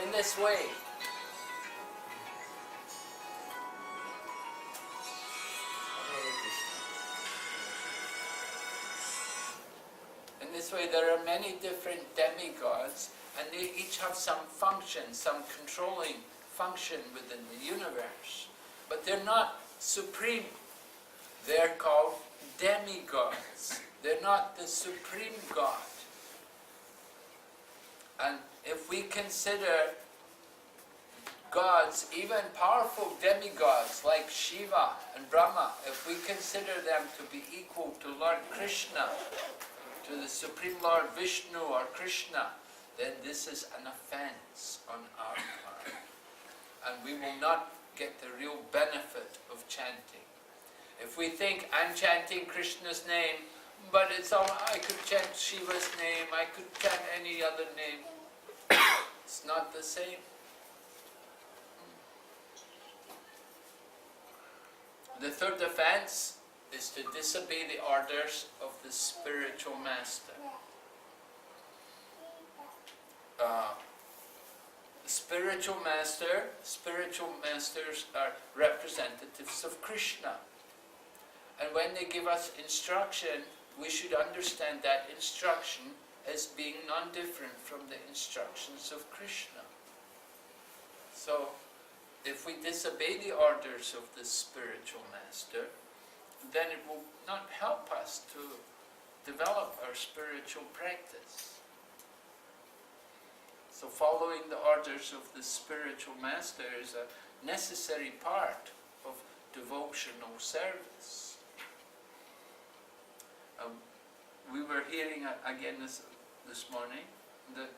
in this way. In this way, there are many different demigods, and they each have some function, some controlling function within the universe. But they're not supreme. They're called demigods. They're not the supreme God. And if we consider gods, even powerful demigods like Shiva and Brahma, if we consider them to be equal to Lord Krishna, to the Supreme Lord Vishnu or Krishna, then this is an offense on our part. And we will not get the real benefit of chanting. If we think, I'm chanting Krishna's name, but it's all, I could chant Shiva's name, I could chant any other name. It's not the same. The third offense is to disobey the orders of the spiritual master. Spiritual masters are representatives of Krishna. And when they give us instruction, we should understand that instruction as being non-different from the instructions of Krishna. So, if we disobey the orders of the spiritual master, then it will not help us to develop our spiritual practice. So following the orders of the spiritual master is a necessary part of devotional service. We were hearing again this morning that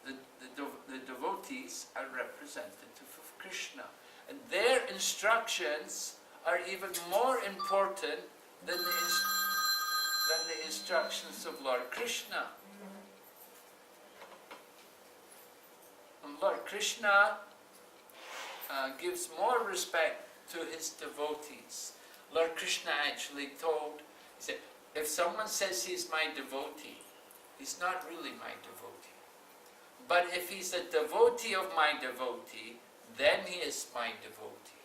the devotees are representative of Krishna. And their instructions are even more important than the instructions of Lord Krishna. And Lord Krishna gives more respect to his devotees. Lord Krishna actually told, he said, if someone says he's my devotee, he's not really my devotee. But if he's a devotee of my devotee, then he is my devotee.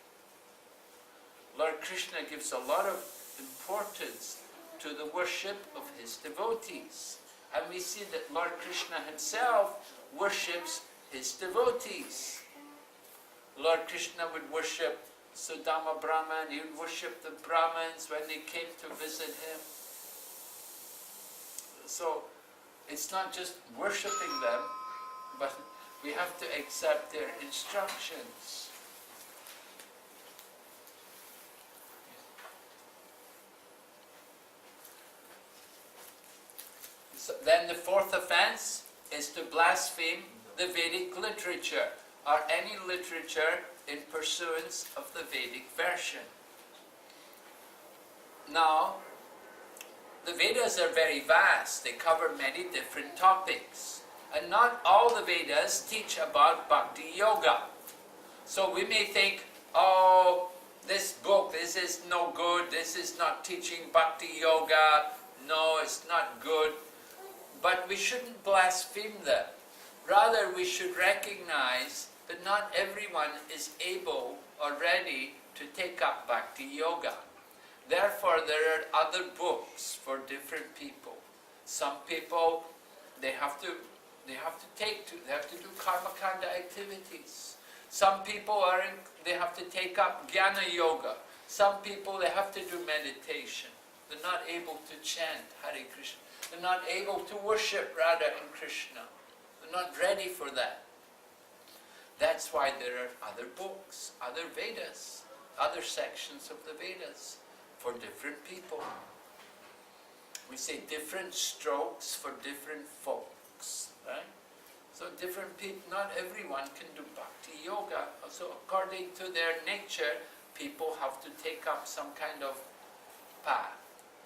Lord Krishna gives a lot of importance to the worship of his devotees. And we see that Lord Krishna himself worships his devotees. Lord Krishna would worship Sudama Brahman, he would worship the Brahmins when they came to visit him. So, it's not just worshipping them, but we have to accept their instructions. So then the fourth offense is to blaspheme the Vedic literature, or any literature in pursuance of the Vedic version. Now, the Vedas are very vast. They cover many different topics. And not all the Vedas teach about Bhakti Yoga. So we may think, oh, this book, this is no good, this is not teaching Bhakti Yoga, no, it's not good. But we shouldn't blaspheme them. Rather, we should recognize that not everyone is able or ready to take up Bhakti Yoga. Therefore, there are other books for different people. Some people, they have to do karma kanda activities. Some people they have to take up jnana yoga. Some people, they have to do meditation. They're not able to chant Hare Krishna. They're not able to worship Radha and Krishna. They're not ready for that. That's why there are other books, other Vedas, other sections of the Vedas for different people. We say different strokes for different folks, right? So different people, not everyone can do Bhakti Yoga. So according to their nature, people have to take up some kind of path,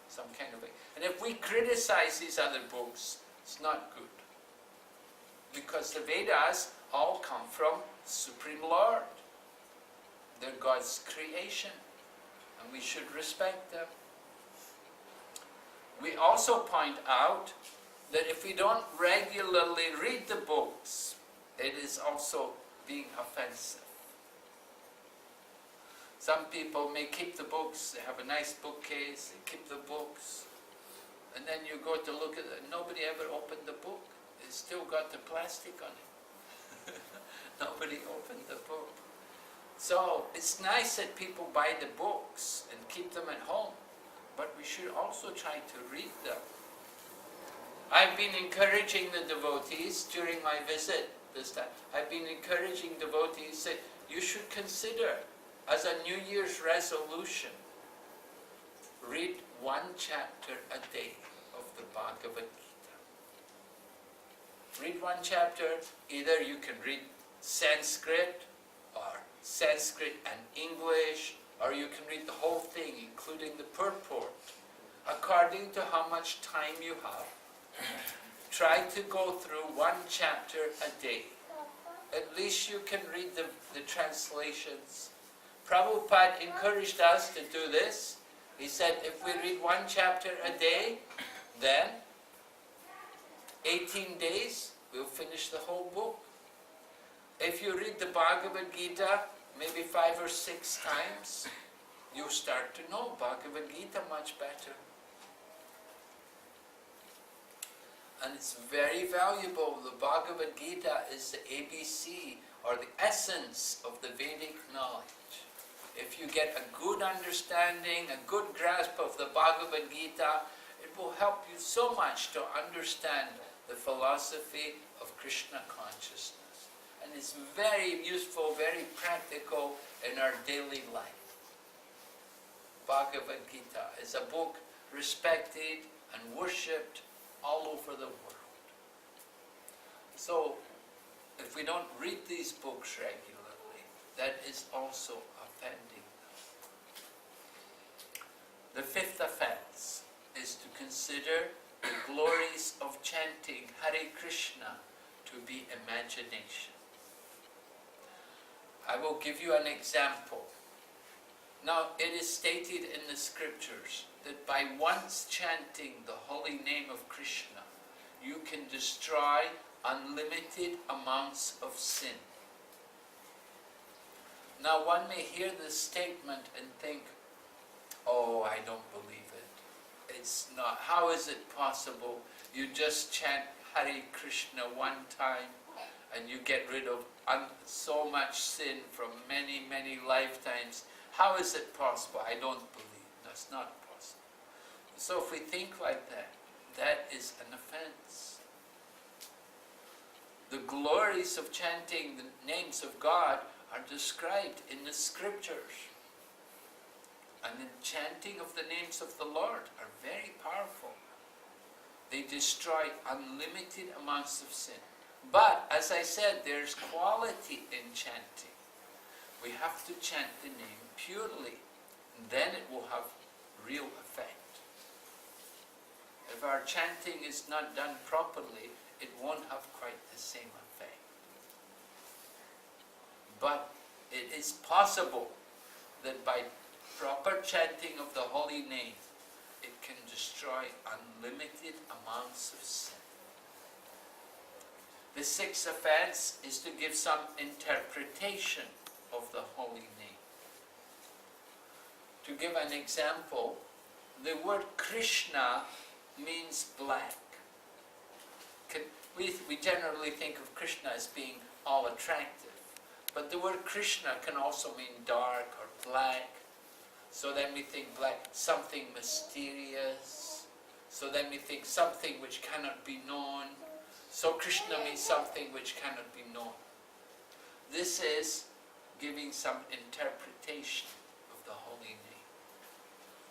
some kind of way. And if we criticize these other books, it's not good. Because the Vedas all come from Supreme Lord. They're God's creation, and we should respect them. We also point out that if we don't regularly read the books, it is also being offensive. Some people may keep the books, they have a nice bookcase, they keep the books, and then you go to look at it, and nobody ever opened the book. It's still got the plastic on it. Nobody opened the book. So it's nice that people buy the books and keep them at home, but we should also try to read them. I've been encouraging the devotees during my visit this time. I've been encouraging devotees that you should consider as a New Year's resolution, read one chapter a day of the Bhagavad Gita. Read one chapter, either you can read Sanskrit or Sanskrit and English, or you can read the whole thing, including the purport, according to how much time you have. Try to go through one chapter a day. At least you can read the translations. Prabhupada encouraged us to do this. He said if we read one chapter a day, then 18 days we'll finish the whole book. If you read the Bhagavad Gita maybe 5 or 6 times, you'll start to know Bhagavad Gita much better. And it's very valuable. The Bhagavad Gita is the ABC, or the essence of the Vedic knowledge. If you get a good understanding, a good grasp of the Bhagavad Gita, it will help you so much to understand the philosophy of Krishna consciousness. And it's very useful, very practical in our daily life. Bhagavad Gita is a book respected and worshipped all over the world. So, if we don't read these books regularly, that is also offending them. The 5th offense is to consider the glories of chanting Hare Krishna to be imagination. I will give you an example. Now, it is stated in the scriptures that by once chanting the holy name of Krishna, you can destroy unlimited amounts of sin. Now, one may hear this statement and think, oh, I don't believe it. It's not. How is it possible? You just chant Hare Krishna one time and you get rid of so much sin from many, many lifetimes. How is it possible? I don't believe. That's not possible. So if we think like that, that is an offense. The glories of chanting the names of God are described in the scriptures. And the chanting of the names of the Lord are very powerful. They destroy unlimited amounts of sin. But, as I said, there's quality in chanting. We have to chant the name purely, and then it will have real effect. If our chanting is not done properly, it won't have quite the same effect. But it is possible that by proper chanting of the holy name, it can destroy unlimited amounts of sin. The 6th offense is to give some interpretation of the holy name. To give an example, the word Krishna means black. We generally think of Krishna as being all attractive, but the word Krishna can also mean dark or black. So then we think black, something mysterious. So then we think something which cannot be known. So Krishna means something which cannot be known. This is giving some interpretation of the holy name.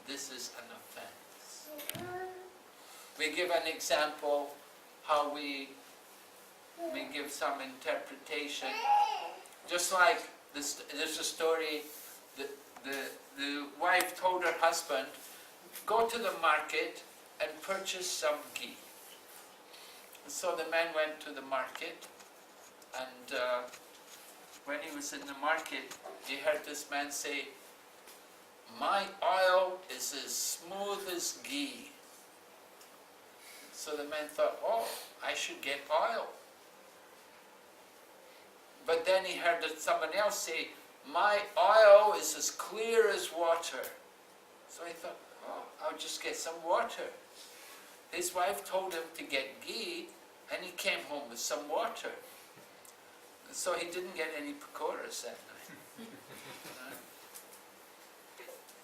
This is an offense. We give an example how we give some interpretation. Just like this, there's a story, the wife told her husband, go to the market and purchase some ghee. So the man went to the market, and when he was in the market, he heard this man say, my oil is as smooth as ghee. So the man thought, oh, I should get oil. But then he heard that someone else say, my oil is as clear as water. So he thought, oh, I'll just get some water. His wife told him to get ghee, and he came home with some water. So he didn't get any pakoras that night.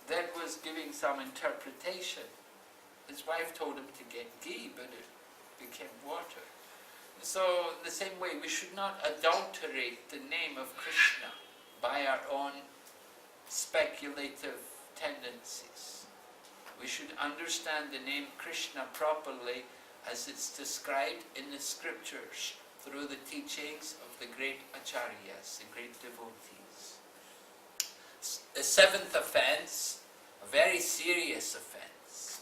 That was giving some interpretation. His wife told him to get ghee, but it became water. So the same way, we should not adulterate the name of Krishna by our own speculative tendencies. We should understand the name Krishna properly as it's described in the scriptures through the teachings of the great acharyas, the great devotees. The seventh offense, a very serious offense,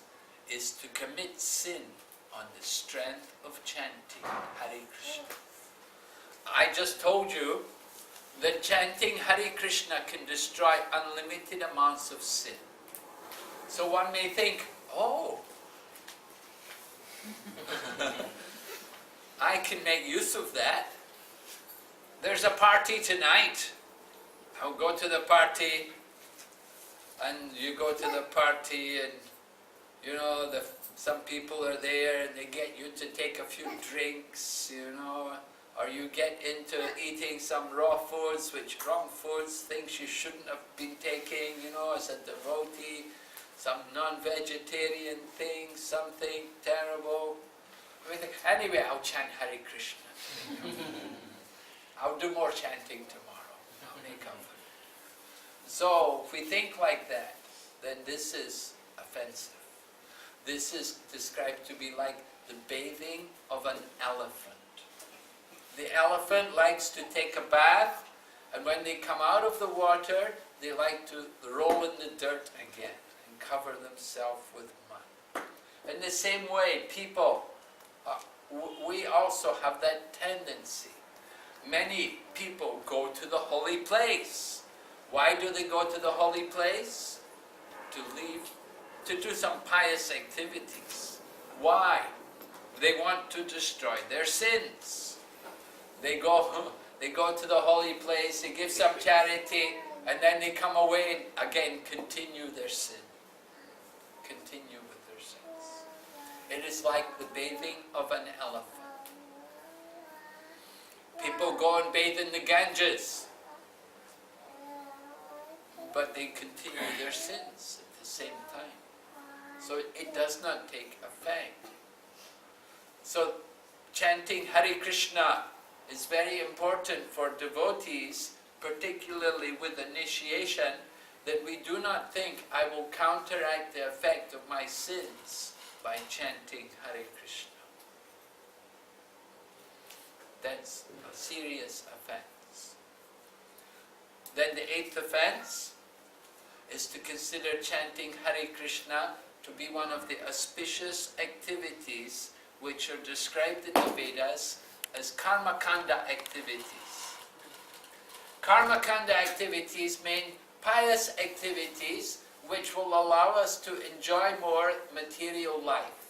is to commit sin on the strength of chanting Hare Krishna. I just told you that chanting Hare Krishna can destroy unlimited amounts of sin. So one may think, oh, I can make use of that. There's a party tonight. I'll go to the party, and you go to the party, and you know, some people are there and they get you to take a few drinks, you know, or you get into eating some raw foods, wrong foods, things you shouldn't have been taking, you know, as a devotee, some non-vegetarian thing, something terrible. Anyway, I'll chant Hare Krishna. I'll do more chanting tomorrow. I'll make up for it. So, if we think like that, then this is offensive. This is described to be like the bathing of an elephant. The elephant likes to take a bath, and when they come out of the water, they like to roll in the dirt again and cover themselves with mud. In the same way, people, we also have that tendency. Many people go to the holy place. Why do they go to the holy place? To do some pious activities. Why? They want to destroy their sins. They go to the holy place, they give some charity, and then they come away and again continue their sin. Continue with their sins. It is like the bathing of an elephant. People go and bathe in the Ganges, but they continue their sins at the same time. So it does not take effect. So chanting Hare Krishna is very important for devotees, particularly with initiation, that we do not think I will counteract the effect of my sins by chanting Hare Krishna. That's a serious offense. Then the eighth offense is to consider chanting Hare Krishna to be one of the auspicious activities which are described in the Vedas as karmakanda activities. Karmakanda activities mean pious activities which will allow us to enjoy more material life.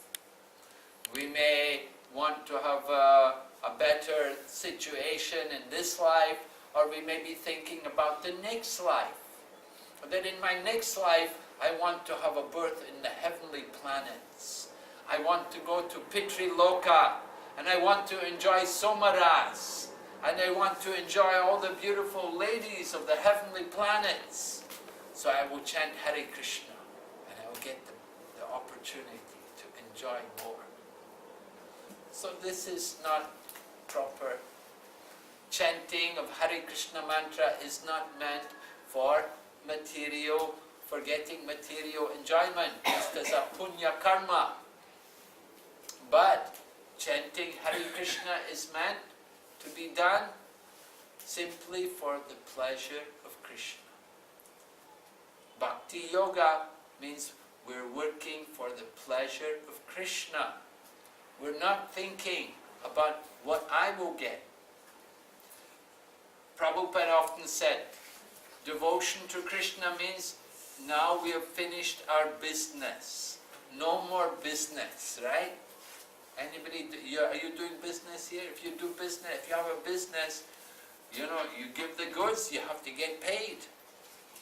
We may want to have a better situation in this life, or we may be thinking about the next life. That in my next life, I want to have a birth in the heavenly planets. I want to go to Pitri Loka, and I want to enjoy Somaras, and I want to enjoy all the beautiful ladies of the heavenly planets. So I will chant Hare Krishna, and I will get the opportunity to enjoy more. So this is not proper. Chanting of Hare Krishna mantra is not meant for material, for getting material enjoyment, just as a punya karma. But chanting Hare Krishna is meant to be done simply for the pleasure of Krishna. Bhakti yoga means we're working for the pleasure of Krishna. We're not thinking about what I will get. Prabhupada often said, devotion to Krishna means now we have finished our business. No more business, right? Anybody, are you doing business here? If you do business, if you have a business, You know, you give the goods, you have to get paid.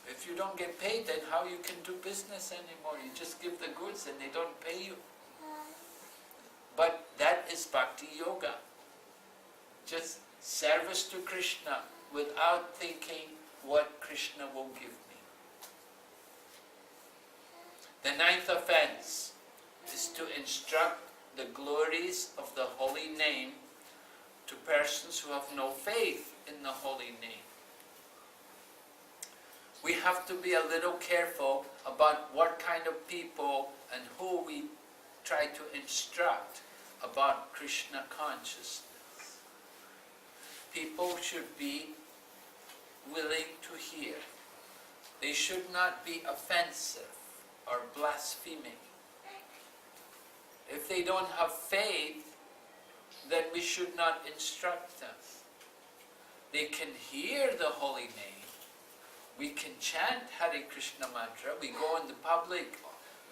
If you don't get paid, then how you can do business anymore? You just give the goods and they don't pay you. But that is Bhakti Yoga. Just service to Krishna without thinking what Krishna will give me. The ninth offense is to instruct the glories of the holy name to persons who have no faith in the holy name. We have to be a little careful about what kind of people and who we try to instruct about Krishna consciousness. People should be willing to hear. They should not be offensive or blaspheming. If they don't have faith, then we should not instruct them. They can hear the holy name. We can chant Hare Krishna mantra. We go in the public,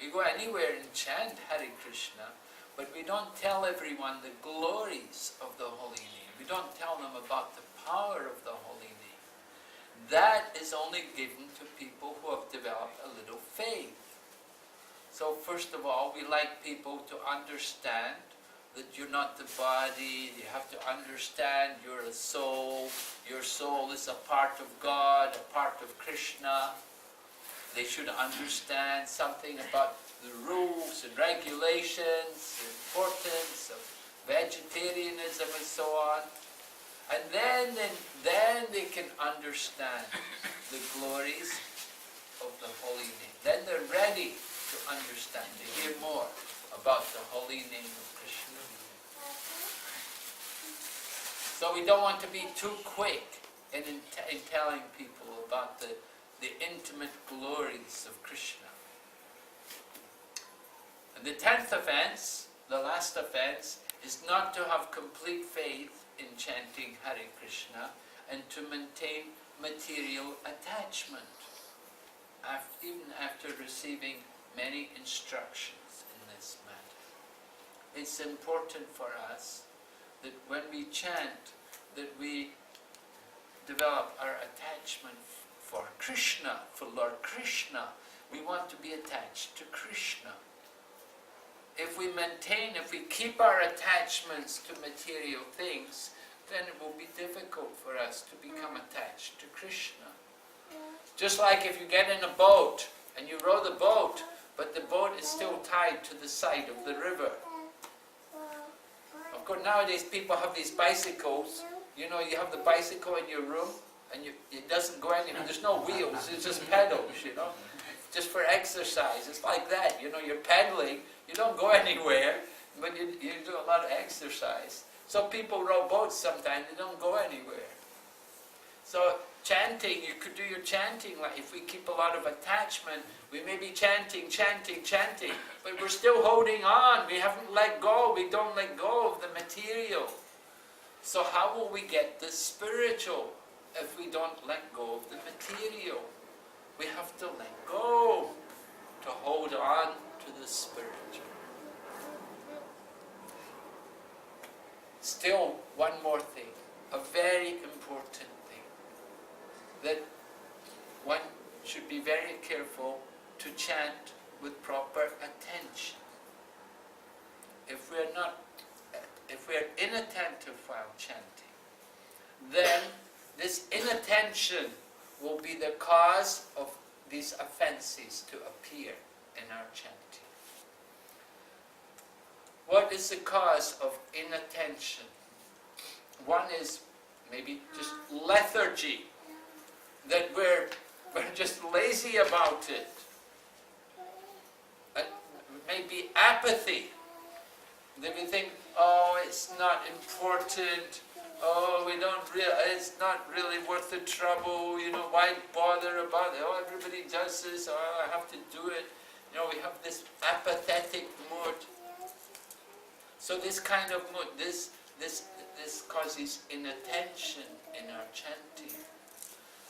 we go anywhere and chant Hare Krishna, but we don't tell everyone the glories of the holy name. We don't tell them about the power of the holy name. That is only given to people who have developed a little faith. So first of all, we like people to understand that you're not the body. You have to understand you're a soul. Your soul is a part of God, a part of Krishna. They should understand something about the rules and regulations, the importance of vegetarianism and so on. And then they can understand the glories of the holy name. Then they're ready to understand, to hear more about the holy name of Krishna. So we don't want to be too quick in telling people about the intimate glories of Krishna. And the 10th offense, the last offense, is not to have complete faith in chanting Hare Krishna and to maintain material attachment, even after receiving many instructions in this matter. It's important for us that when we chant, that we develop our attachment for Krishna, for Lord Krishna. We want to be attached to Krishna. If we keep our attachments to material things, then it will be difficult for us to become attached to Krishna. Just like if you get in a boat and you row the boat, but the boat is still tied to the side of the river. Of course, nowadays people have these bicycles. You know, you have the bicycle in your room, and it doesn't go anywhere. There's no wheels, it's just pedals, you know. Just for exercise, it's like that. You know, you're pedaling, you don't go anywhere, but you do a lot of exercise. So people row boats sometimes, they don't go anywhere. So chanting, you could do your chanting, like if we keep a lot of attachment, we may be chanting, but we're still holding on, we haven't let go, we don't let go of the material. So how will we get the spiritual if we don't let go of the material? We have to let go to hold on to the spiritual. Still, one more thing, a very important thing, that one should be very careful to chant with proper attention. If we're inattentive while chanting, then this inattention will be the cause of these offenses to appear in our chanting. What is the cause of inattention? One is maybe just lethargy, that we're just lazy about it. Maybe apathy, that we think, oh, it's not important, oh, it's not really worth the trouble, you know, why bother about it? Oh, everybody does this, oh, I have to do it. You know, we have this apathetic mood. So this kind of mood, this causes inattention in our chanting.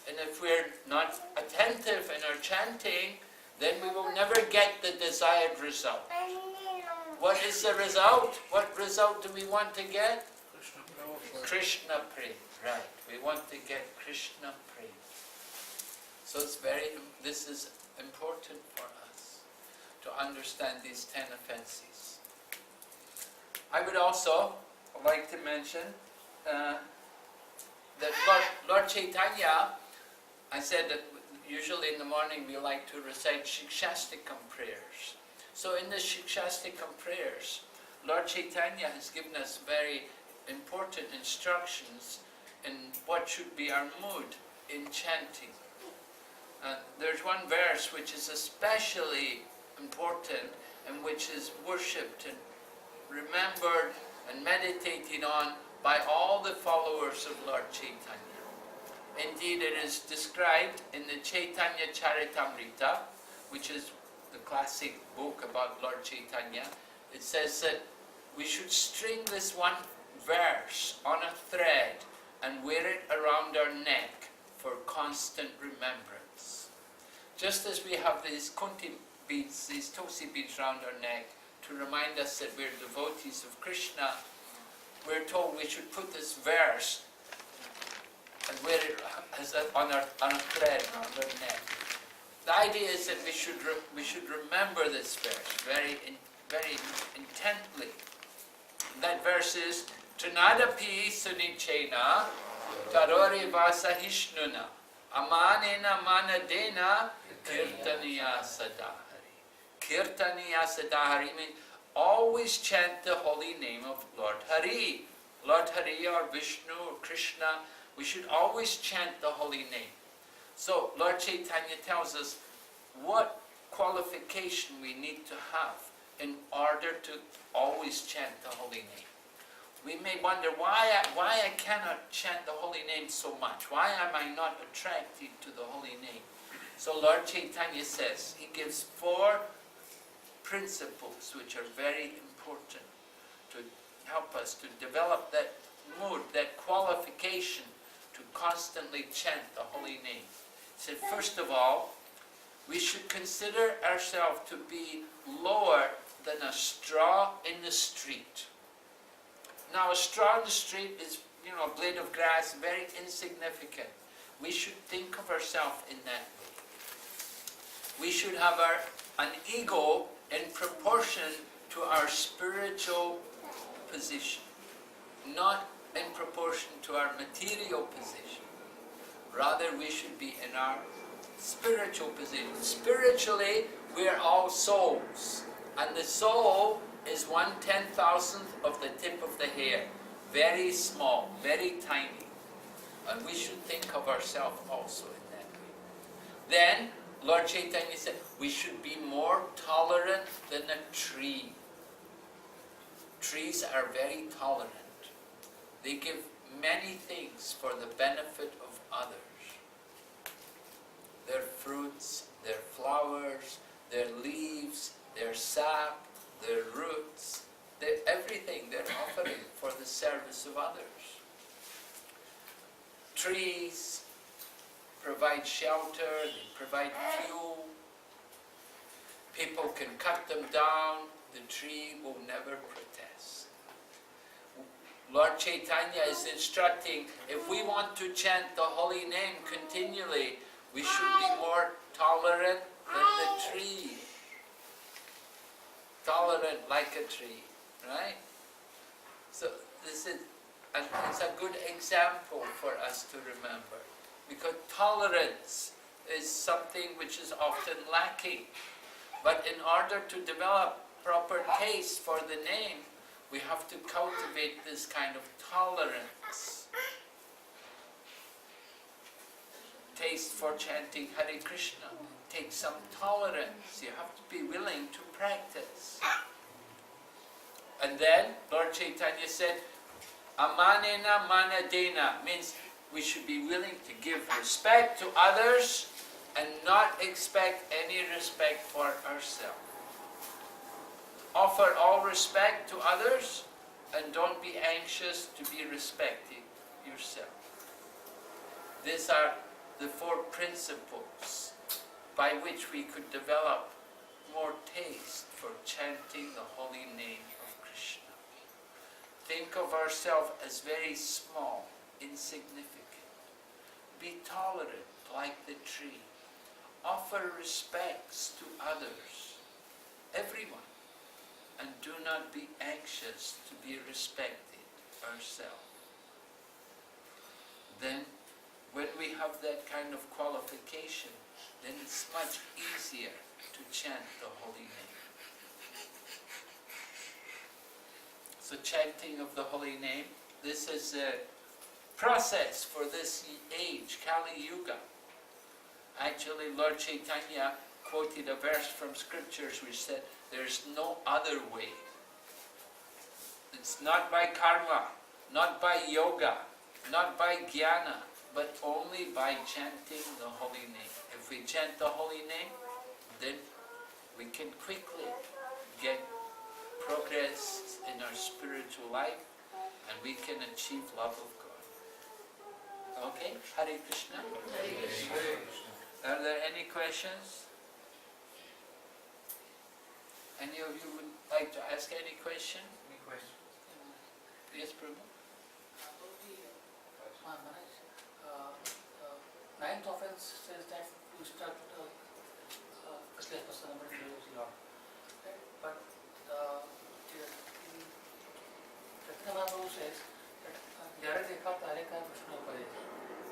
And if we're not attentive in our chanting, then we will never get the desired result. What is the result? What result do we want to get? Krishna prem, right. We want to get Krishna prem. So this is important for us to understand these 10 offenses. I would also like to mention that Lord Chaitanya, I said that usually in the morning we like to recite Shikshastikam prayers. So in the Shikshastikam prayers, Lord Chaitanya has given us very important instructions in what should be our mood in chanting. There's one verse which is especially important and which is worshipped and remembered and meditated on by all the followers of Lord Chaitanya. Indeed, it is described in the Chaitanya Charitamrita, which is the classic book about Lord Chaitanya. It says that we should string this one verse on a thread and wear it around our neck for constant remembrance. Just as we have these kunti beads, these tulsi beads around our neck to remind us that we're devotees of Krishna, we're told we should put this verse and wear it on a thread around our neck. The idea is that we should remember this verse very intently. That verse is Trinadapi Sunichena Tarori Vasahishnuna Amanena Manadena Kirtaniya Sadahari. Kirtaniya Sadahari means always chant the holy name of Lord Hari. Lord Hari or Vishnu or Krishna, we should always chant the holy name. So Lord Chaitanya tells us what qualification we need to have in order to always chant the holy name. We may wonder why I cannot chant the holy name so much. Why am I not attracted to the holy name? So Lord Chaitanya says, he gives 4 principles which are very important to help us to develop that mood, that qualification to constantly chant the holy name. He said, first of all, we should consider ourselves to be lower than a straw in the street. Now a straw in the street is, a blade of grass, very insignificant. We should think of ourselves in that way. We should have an ego in proportion to our spiritual position, not in proportion to our material position. Rather, we should be in our spiritual position. Spiritually, we are all souls, and the soul is 1/10,000th of the tip of the hair, very small, very tiny, and we should think of ourselves also in that way. Then Lord Chaitanya said we should be more tolerant than a tree. Trees are very tolerant. They give many things for the benefit of others. Their fruits, their flowers, their leaves, their sap, their roots, everything they're offering for the service of others. Trees provide shelter, they provide fuel. People can cut them down, the tree will never protest. Lord Chaitanya is instructing, if we want to chant the holy name continually, we should be more tolerant than the tree. Tolerant like a tree, right? So it's a good example for us to remember, because tolerance is something which is often lacking. But in order to develop proper taste for the name, we have to cultivate this kind of tolerance. Taste for chanting Hare Krishna takes some tolerance. You have to be willing to practice. And then Lord Chaitanya said, Amanena manadena means we should be willing to give respect to others and not expect any respect for ourselves. Offer all respect to others and don't be anxious to be respected yourself. These are the 4 principles by which we could develop more taste for chanting the holy name of Krishna. think of ourselves as very small, insignificant. Be tolerant like the tree. Offer respects to others, everyone, and do not be anxious to be respected ourselves. Then, when we have that kind of qualification, then it's much easier to chant the holy name. So chanting of the holy name, this is a process for this age, Kali Yuga. Actually, Lord Chaitanya quoted a verse from scriptures which said, there's no other way. It's not by karma, not by yoga, not by jnana, but only by chanting the holy name. If we chant the holy name, then we can quickly get progress in our spiritual life and we can achieve love of God. Okay? Hare Krishna. Hare Krishna. Are there any questions? Any of you would like to ask any question? Any questions? Yes, Prabhu? Ninth offense says that you start Krishna somebody knows a lot. But Ratnamaru says that Jara Dekha Tare Ka Krishna Pare.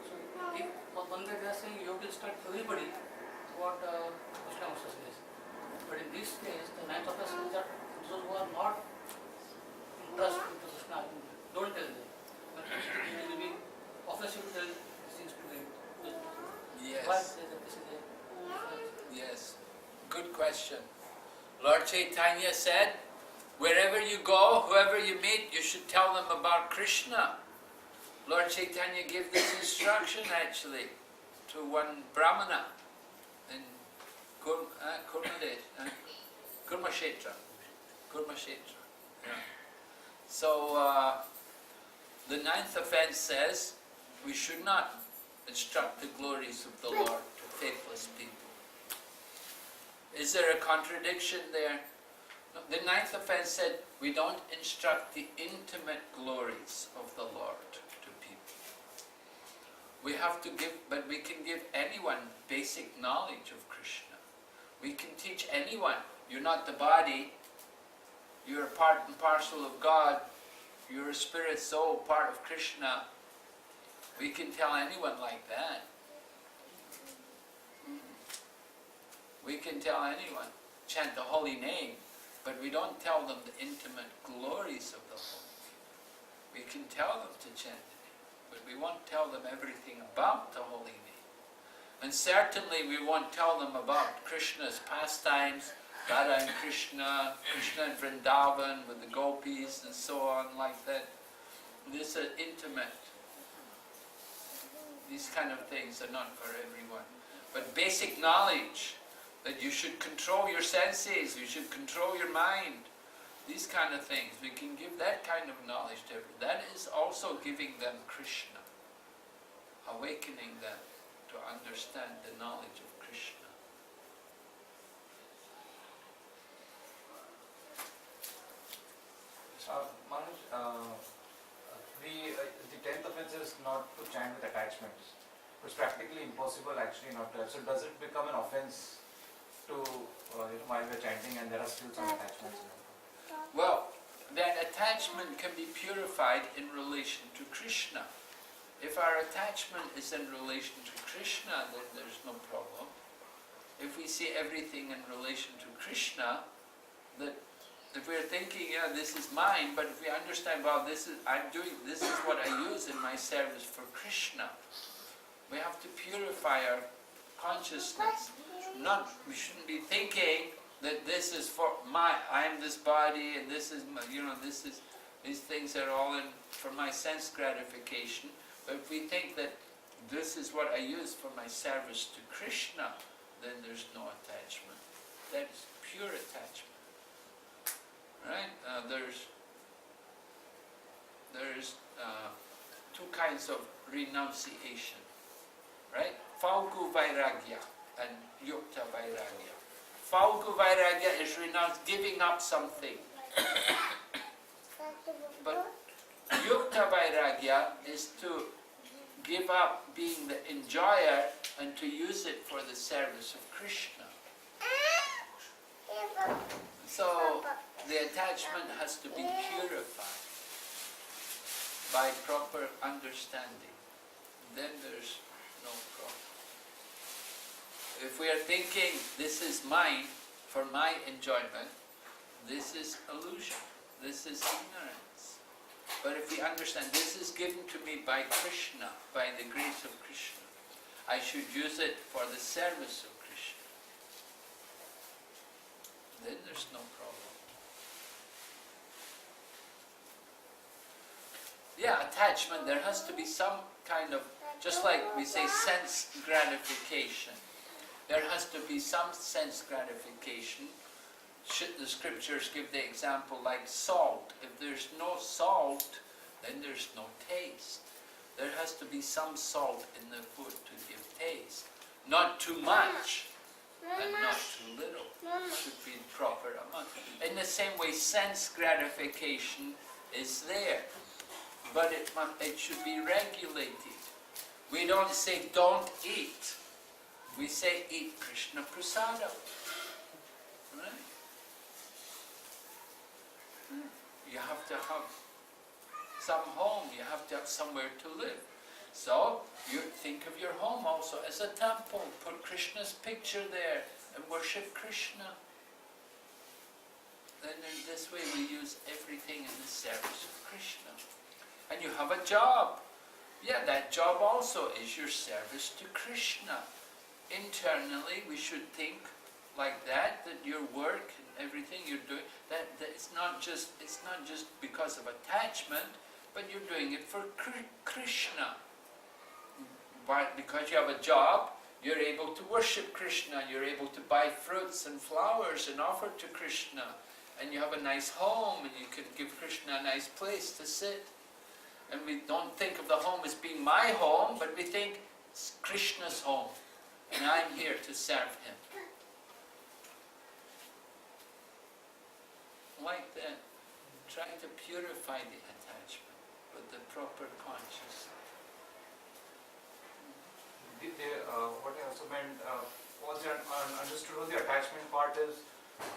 So if one day they are saying you will start everybody what Krishna Master says. But in this case, the ninth offense says that those who are not interested in Krishna, don't tell them. But it will be offensive to tell these things to them. Yes. Yes. Good question. Lord Chaitanya said, wherever you go, whoever you meet, you should tell them about Krishna. Lord Chaitanya gave this instruction actually to one Brahmana in Kurmashetra. Yeah. So the ninth offense says we should not instruct the glories of the Lord to faithless people. Is there a contradiction there? No, the ninth offense said we don't instruct the intimate glories of the Lord to people. We have to give, but we can give anyone basic knowledge of Krishna. We can teach anyone, you're not the body, you're a part and parcel of God, you're a spirit soul, part of Krishna. We can tell anyone like that. We can tell anyone, chant the holy name, but we don't tell them the intimate glories of the holy name. We can tell them to chant the name, but we won't tell them everything about the holy name. And certainly we won't tell them about Krishna's pastimes, Radha and Krishna, Krishna and Vrindavan with the gopis and so on like that. This is intimate. These kind of things are not for everyone. But basic knowledge, that you should control your senses, you should control your mind, these kind of things, we can give that kind of knowledge to everyone. That is also giving them Krishna, awakening them to understand the knowledge of Krishna. Maharaj, the 10th offense is not to chant with attachments. It's practically impossible actually not to have. So does it become an offense to while we're chanting and there are still some attachments? Well, that attachment can be purified in relation to Krishna. If our attachment is in relation to Krishna, then there's no problem. If we see everything in relation to Krishna, that if we're thinking, yeah, this is mine, but if we understand, well, this is what I use in my service for Krishna. We have to purify our consciousness. We shouldn't be thinking that this is for I am this body, and this is my, these things are all for my sense gratification. But if we think that this is what I use for my service to Krishna, then there's no attachment. That is pure attachment. Right? There's two kinds of renunciation. Right? Falgu Vairagya and Yukta Vairagya. Falgu Vairagya is giving up something. But Yukta Vairagya is to give up being the enjoyer and to use it for the service of Krishna. So the attachment has to be purified by proper understanding. Then there's no problem. If we are thinking this is mine for my enjoyment, this is illusion, this is ignorance. But if we understand this is given to me by Krishna, by the grace of Krishna, I should use it for the service of Krishna, then there's no problem. Yeah, attachment, there has to be some kind of, just like we say sense gratification. There has to be some sense gratification. The scriptures give the example like salt. If there's no salt, then there's no taste. There has to be some salt in the food to give taste. Not too much and not too little. It should be the proper amount. In the same way, sense gratification is there, but it should be regulated. We don't say don't eat. We say eat Krishna Prasadam. Right? You have to have some home, you have to have somewhere to live. So you think of your home also as a temple. Put Krishna's picture there and worship Krishna. Then in this way we use everything in the service of Krishna. And you have a job. Yeah, that job also is your service to Krishna. Internally we should think like that your work and everything you're doing, that it's not just because of attachment, but you're doing it for Krishna. But because you have a job, you're able to worship Krishna, you're able to buy fruits and flowers and offer to Krishna, and you have a nice home and you can give Krishna a nice place to sit. And we don't think of the home as being my home, but we think it's Krishna's home and I'm here to serve him. Like that, try to purify the attachment with the proper consciousness. What I also meant, also understood what the attachment part is.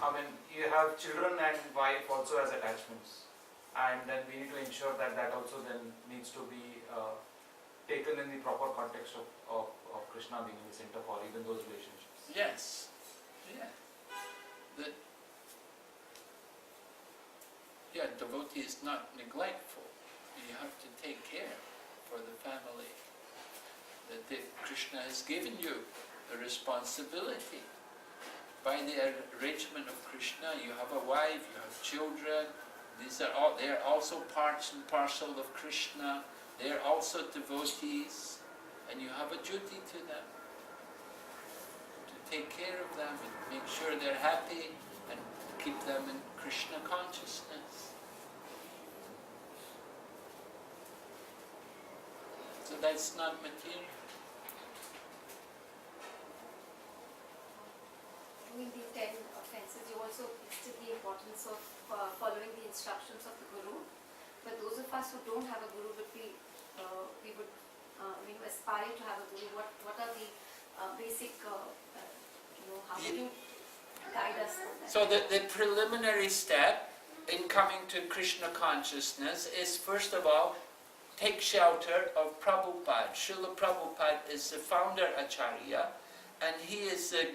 I mean, you have children and wife also as attachments, and then we need to ensure that that also then needs to be taken in the proper context of Krishna being the center for even those relationships. Yes, yeah. Devotee is not neglectful. You have to take care for the family. That Krishna has given you the responsibility. By the arrangement of Krishna, you have a wife, you have children. They are also parts and parcel of Krishna. They are also devotees, and you have a duty to them to take care of them and make sure they're happy and keep them in Krishna consciousness. So that's not material. Doing the 10 offences, you also listed the importance of following the instructions of the Guru. But those of us who don't have a Guru, but we would aspire to have a Guru, what are the basic, how would you guide us on that? So the preliminary step in coming to Krishna consciousness is, first of all, take shelter of Prabhupada. Srila Prabhupada is the founder Acharya, and he is the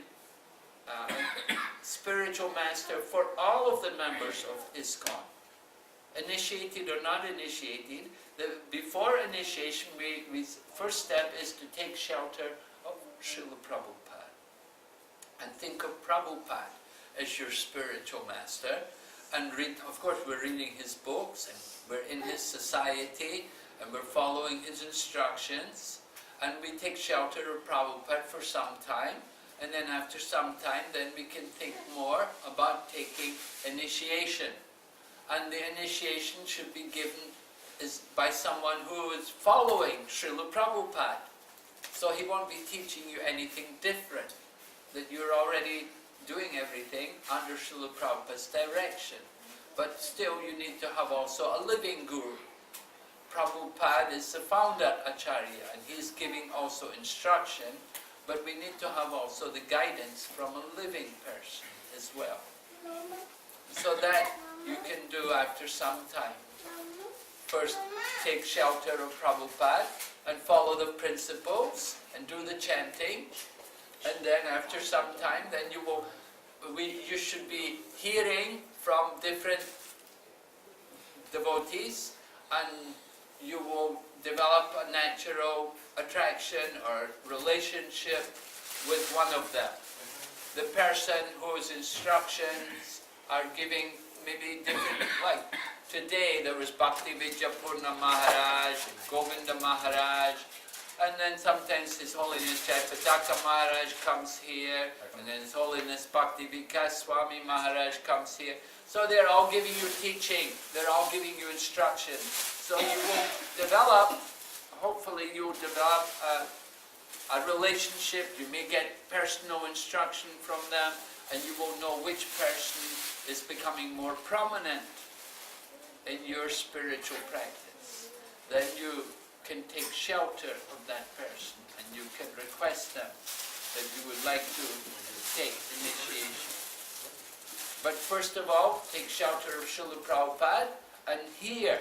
spiritual master for all of the members of ISKCON. Initiated or not initiated, before initiation, first step is to take shelter of Srila Prabhupada. And think of Prabhupada as your spiritual master. And read, of course, we're reading his books, and we're in his society, and we're following his instructions, and we take shelter of Prabhupada for some time, and then after some time, then we can think more about taking initiation. And the initiation should be given by someone who is following Srila Prabhupada. So he won't be teaching you anything different, that you're already doing everything under Srila Prabhupada's direction. But still you need to have also a living guru. Prabhupada is the founder Acharya, and he's giving also instruction, but we need to have also the guidance from a living person as well, so that you can do after some time. First, take shelter of Prabhupada and follow the principles and do the chanting, and then after some time, then you should be hearing from different devotees, and you will develop a natural attraction or relationship with one of them. The person whose instructions are giving maybe different, like today there was Bhakti Vidyapurna Maharaj, Govinda Maharaj, and then sometimes His Holiness Jaipataka Maharaj comes here, and then His Holiness Bhakti Vikas Swami Maharaj comes here. So they're all giving you teaching, they're all giving you instruction. So you will develop, hopefully you'll develop a relationship, you may get personal instruction from them, and you will know which person is becoming more prominent in your spiritual practice. Then you can take shelter of that person, and you can request them that you would like to take initiation. But first of all, take shelter of Srila Prabhupada and hear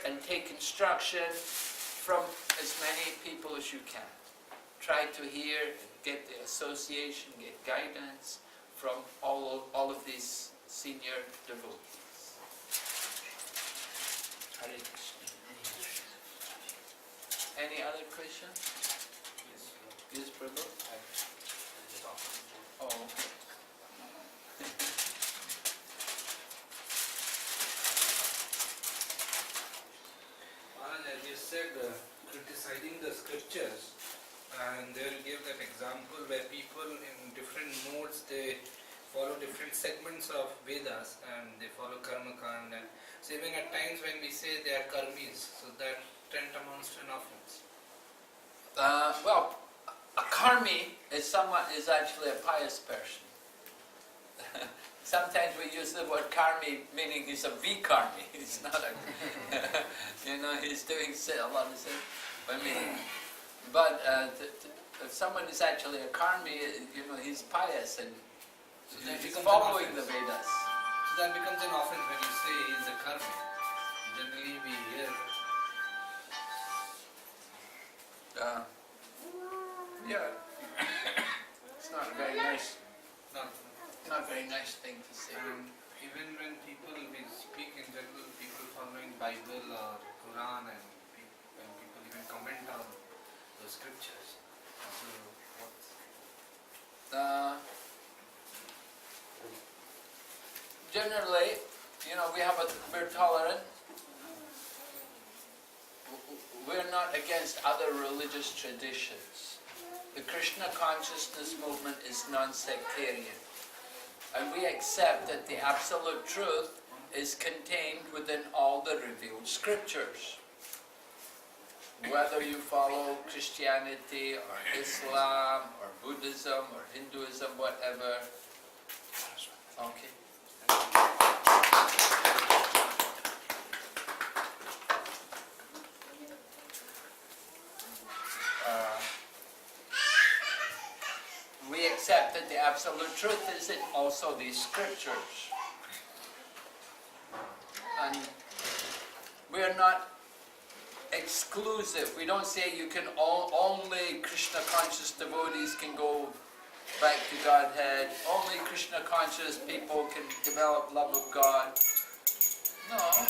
and take instruction from as many people as you can. Try to hear, get the association, get guidance from all of these senior devotees. Hare Krishna. Any other question? Yes, Prabhu? Oh, okay. As you said, criticizing the scriptures, and they will give that example where people in different modes, they follow different segments of Vedas and they follow karma kand, and so even at times when we say they are karmis, so that tend amounts to an offense. Well, a karmi is actually a pious person. Sometimes we use the word karmi, meaning he's a vikarmi. He's not a, he's doing a lot of sin. But if someone is actually a karmi, he's pious and So that he's becomes following an the offense. Vedas. So that becomes an offense when you say he is a karmi. Generally we hear. Yeah, it's not a very nice, Not, not a very nice thing to say. even when we speak in general, people following Bible or Quran, and when people even comment on the scriptures. So what's Generally, we're tolerant. We're not against other religious traditions. The Krishna consciousness movement is non-sectarian. And we accept that the absolute truth is contained within all the revealed scriptures. Whether you follow Christianity or Islam or Buddhism or Hinduism, whatever. Okay. We accept that the absolute truth is in also these scriptures. And we are not exclusive. We don't say you can only Krishna conscious devotees can go back to Godhead. Only Krishna conscious people can develop love of God. No,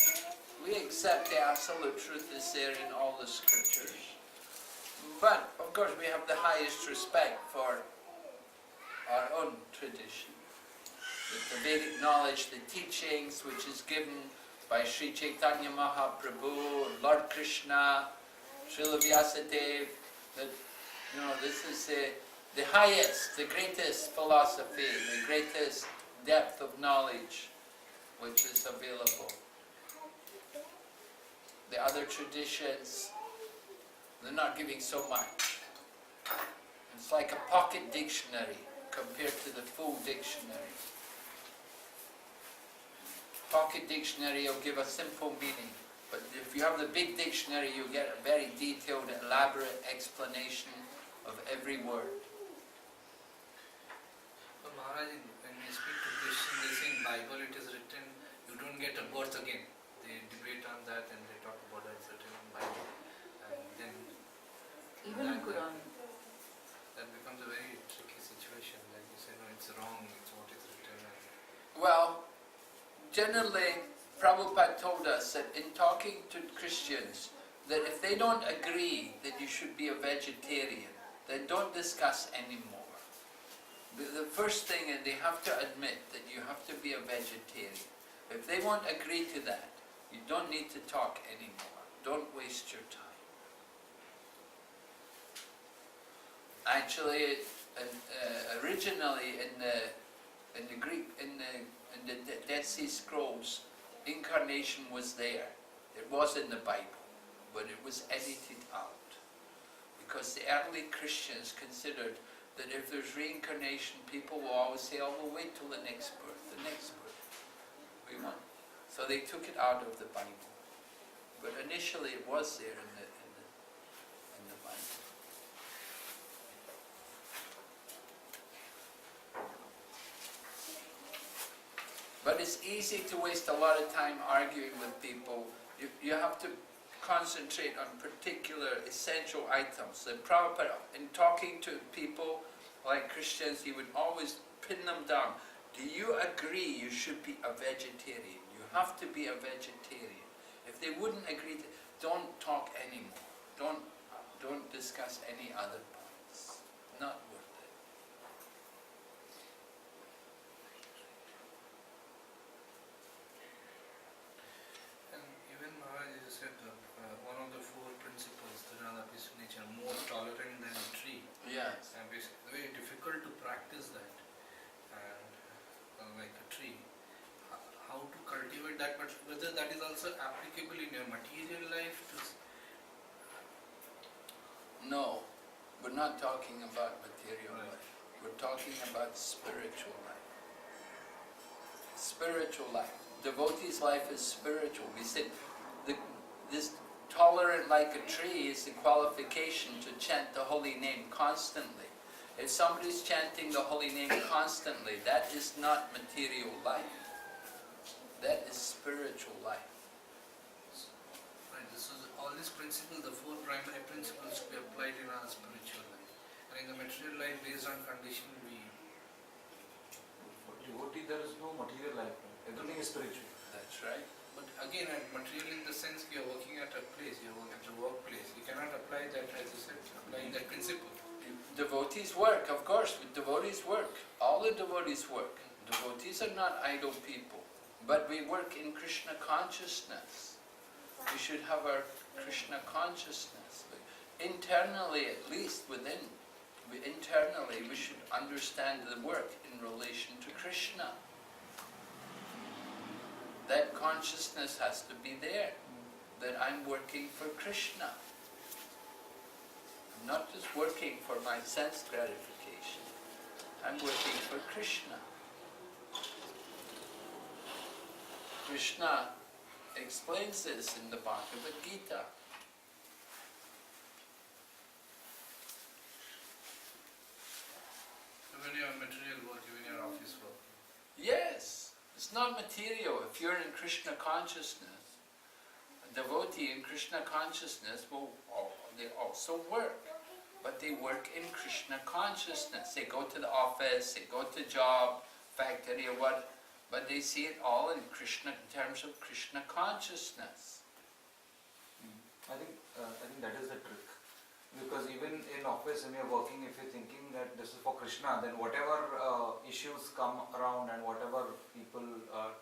we accept the absolute truth is there in all the scriptures. But of course we have the highest respect for our own tradition. The Vedic knowledge, the teachings which is given by Sri Chaitanya Mahaprabhu, Lord Krishna, Srila Vyasadeva, that this is the highest, the greatest philosophy, the greatest depth of knowledge which is available. The other traditions, they're not giving so much. It's like a pocket dictionary compared to the full dictionary. Pocket dictionary will give a simple meaning, But if you have the big dictionary, you get a very detailed, elaborate explanation of every word. So Maharaj, when we speak to Christians, they say in Bible it is written, you don't get a birth again. They debate on that and they talk about that it's written in Bible. And then Even in Quran. that becomes a very tricky situation. Like you say, no, it's wrong, it's what is written. Well, generally, Prabhupada told us that in talking to Christians, that if they don't agree that you should be a vegetarian, then don't discuss anymore. The first thing is they have to admit that you have to be a vegetarian. If they won't agree to that, you don't need to talk anymore. Don't waste your time. Actually, originally in the Greek, in the Dead Sea Scrolls, incarnation was there. It was in the Bible, but it was edited out. Because the early Christians considered that if there's reincarnation, people will always say, oh, we'll wait till the next birth, the next birth. We want. So they took it out of the Bible. But initially it was there in the Bible. But it's easy to waste a lot of time arguing with people. You have to concentrate on particular essential items. And Prabhupada, in talking to people like Christians, he would always pin them down. Do you agree you should be a vegetarian? You have to be a vegetarian. If they wouldn't agree, don't talk anymore. Don't discuss any other points. Not worth it. And even Maharaj, you said one of the four principles, the peaceful nature, more tolerant than a tree. Yes. And it's very difficult to practice that. And like a tree, how to cultivate that, but whether that is also applicable in your material life. No, we're not talking about material life. We're talking about spiritual life. Spiritual life. Devotee's life is spiritual. We said this tolerant like a tree is the qualification to chant the holy name constantly. If somebody's chanting the holy name constantly, that is not material life. That is spiritual life. Right, so all these principles, the four primary principles, to be applied in our spiritual life. And in the material life, based on condition, we... For devotee, there is no material life. Everything is spiritual. That's right. But again, material in the sense you are working at a place, you are working at a workplace. You cannot apply that, as you said, applying that principle. Devotees work, of course. Devotees work. All the devotees work. Devotees are not idle people. But we work in Krishna consciousness. We should have our Krishna consciousness. But internally, at least within, internally we should understand the work in relation to Krishna. That consciousness has to be there, that I'm working for Krishna. I'm not just working for my sense gratification. I'm working for Krishna. Krishna explains this in the Bhagavad Gita. Even your material work, even your office work. Yes, it's not material. If you're in Krishna consciousness, a devotee in Krishna consciousness they also work. But they work in Krishna consciousness. They go to the office, they go to job, factory or what, but they see it all in Krishna, in terms of Krishna consciousness. I think that is the trick. Because even in office when you're working, if you're thinking that this is for Krishna, then whatever issues come around and whatever people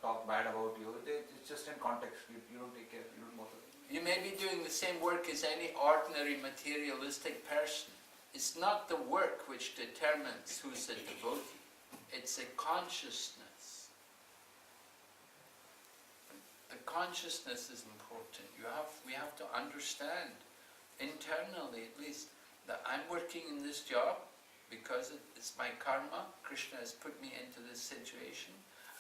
talk bad about you, it's just in context. You don't take care, you don't bother. You may be doing the same work as any ordinary materialistic person. It's not the work which determines who's a devotee. It's a consciousness. The consciousness is important. We have to understand internally, at least, that I'm working in this job because it's my karma. Krishna has put me into this situation,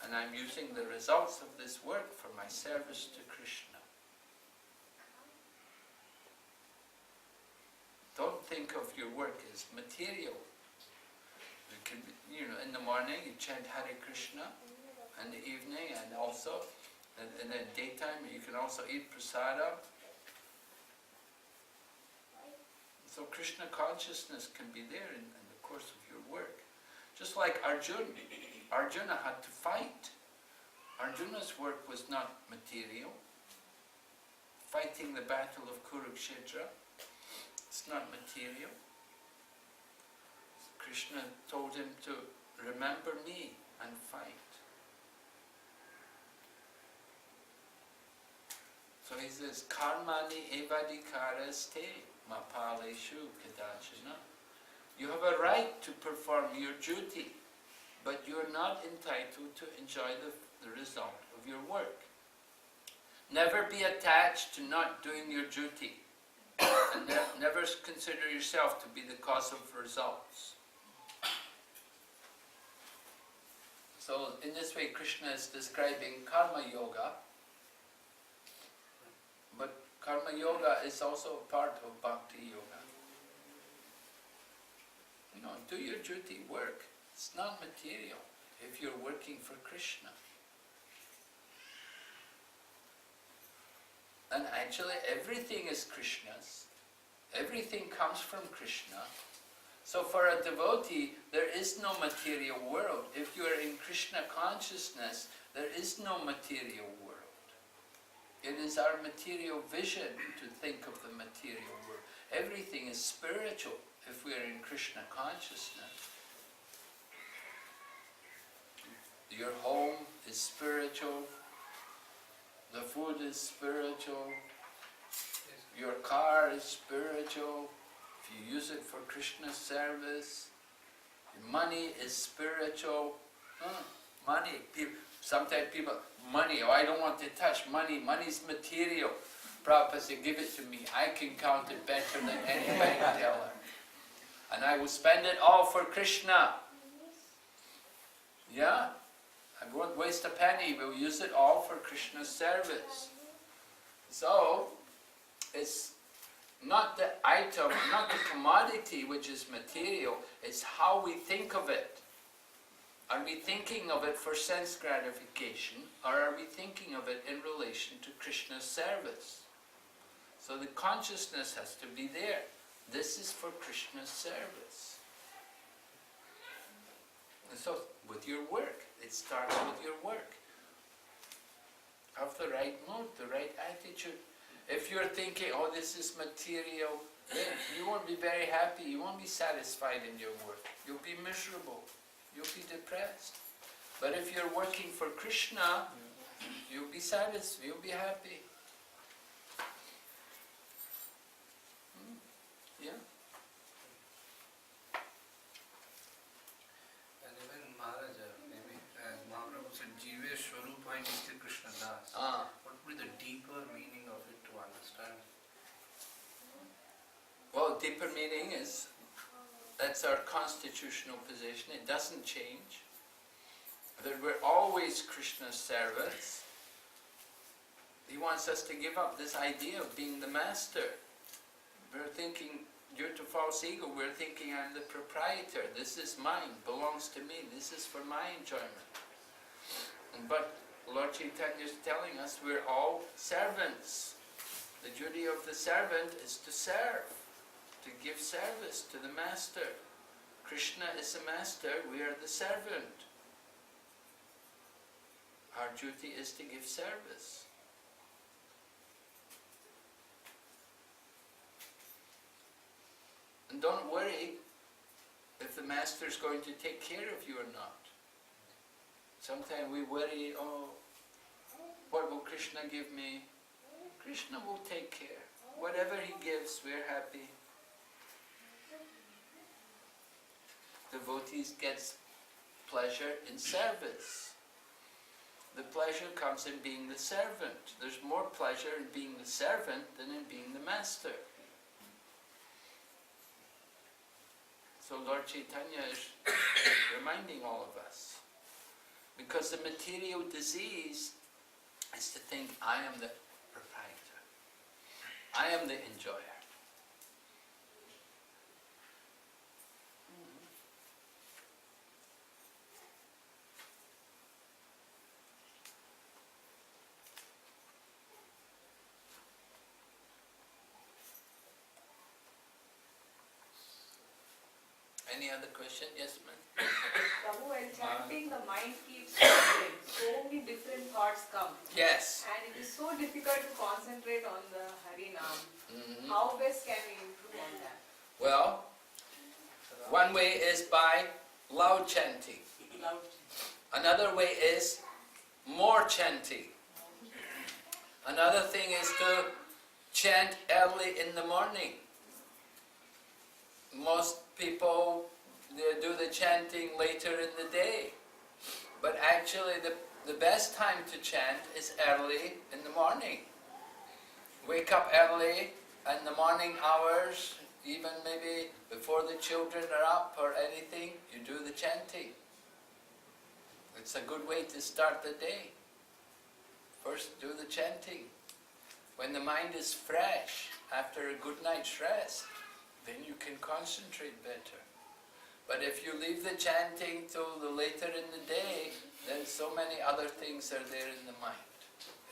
and I'm using the results of this work for my service to Krishna. think of your work as material. It can be, in the morning you chant Hare Krishna, in the evening, and also in the daytime you can also eat prasadam. So Krishna consciousness can be there in the course of your work. Just like Arjuna had to fight. Arjuna's work was not material. Fighting the battle of Kurukshetra, it's not material. Krishna told him to remember me and fight. So he says, Karmani evadikaraste mapaleshu kadachana. You have a right to perform your duty, but you are not entitled to enjoy the result of your work. Never be attached to not doing your duty, and never consider yourself to be the cause of results. So in this way Krishna is describing karma yoga, but karma yoga is also a part of bhakti yoga. Do your duty, work. It's not material if you're working for Krishna. And actually everything is Krishna's. Everything comes from Krishna. So for a devotee, there is no material world. If you are in Krishna consciousness, there is no material world. It is our material vision to think of the material world. Everything is spiritual if we are in Krishna consciousness. Your home is spiritual. The food is spiritual. Your car is spiritual. If you use it for Krishna's service. Your money is spiritual. Money. Sometimes people, money, I don't want to touch money. Money's material. Prabhupada said, give it to me. I can count it better than any bank teller. And I will spend it all for Krishna. Yeah? I won't waste a penny. We'll use it all for Krishna's service. So, it's not the item, not the commodity which is material, it's how we think of it. Are we thinking of it for sense gratification, or are we thinking of it in relation to Krishna's service? So the consciousness has to be there. This is for Krishna's service. And so, with your work, it starts with your work. Have the right mood, the right attitude. If you're thinking, oh, this is material, then you won't be very happy, you won't be satisfied in your work. You'll be miserable, you'll be depressed. But if you're working for Krishna, you'll be satisfied, you'll be happy. Yeah? And even Maharaja, maybe, as Mahaprabhu said, Jive Swarupa Nitya Krishna Das. What would be the deeper meaning of it to understand? Well, deeper meaning is, that's our constitutional position, it doesn't change. That we're always Krishna's servants. He wants us to give up this idea of being the master. We're thinking, due to false ego, we're thinking I'm the proprietor. This is mine, belongs to me. This is for my enjoyment. But Lord Chaitanya is telling us we're all servants. The duty of the servant is to serve, to give service to the master. Krishna is the master, we are the servant. Our duty is to give service. And don't worry if the master is going to take care of you or not. Sometimes we worry, oh, what will Krishna give me? Krishna will take care. Whatever he gives, we're happy. Devotees get pleasure in service. The pleasure comes in being the servant. There's more pleasure in being the servant than in being the master. So Lord Chaitanya is reminding all of us. Because the material disease is to think, I am the proprietor. I am the enjoyer. Any other question? Yes, ma'am. Prabhu, while chanting, the mind keeps wandering. So many different thoughts come. Yes. And it is so difficult to concentrate on the Harinam. Mhm. How best can we improve on that? Well, one way is by loud chanting. Loud. Another way is more chanting. Another thing is to chant early in the morning. Most people, they do the chanting later in the day. But actually the best time to chant is early in the morning. Wake up early in the morning hours, even maybe before the children are up or anything, you do the chanting. It's a good way to start the day. First do the chanting. When the mind is fresh after a good night's rest, then you can concentrate better. But if you leave the chanting till the later in the day, then so many other things are there in the mind.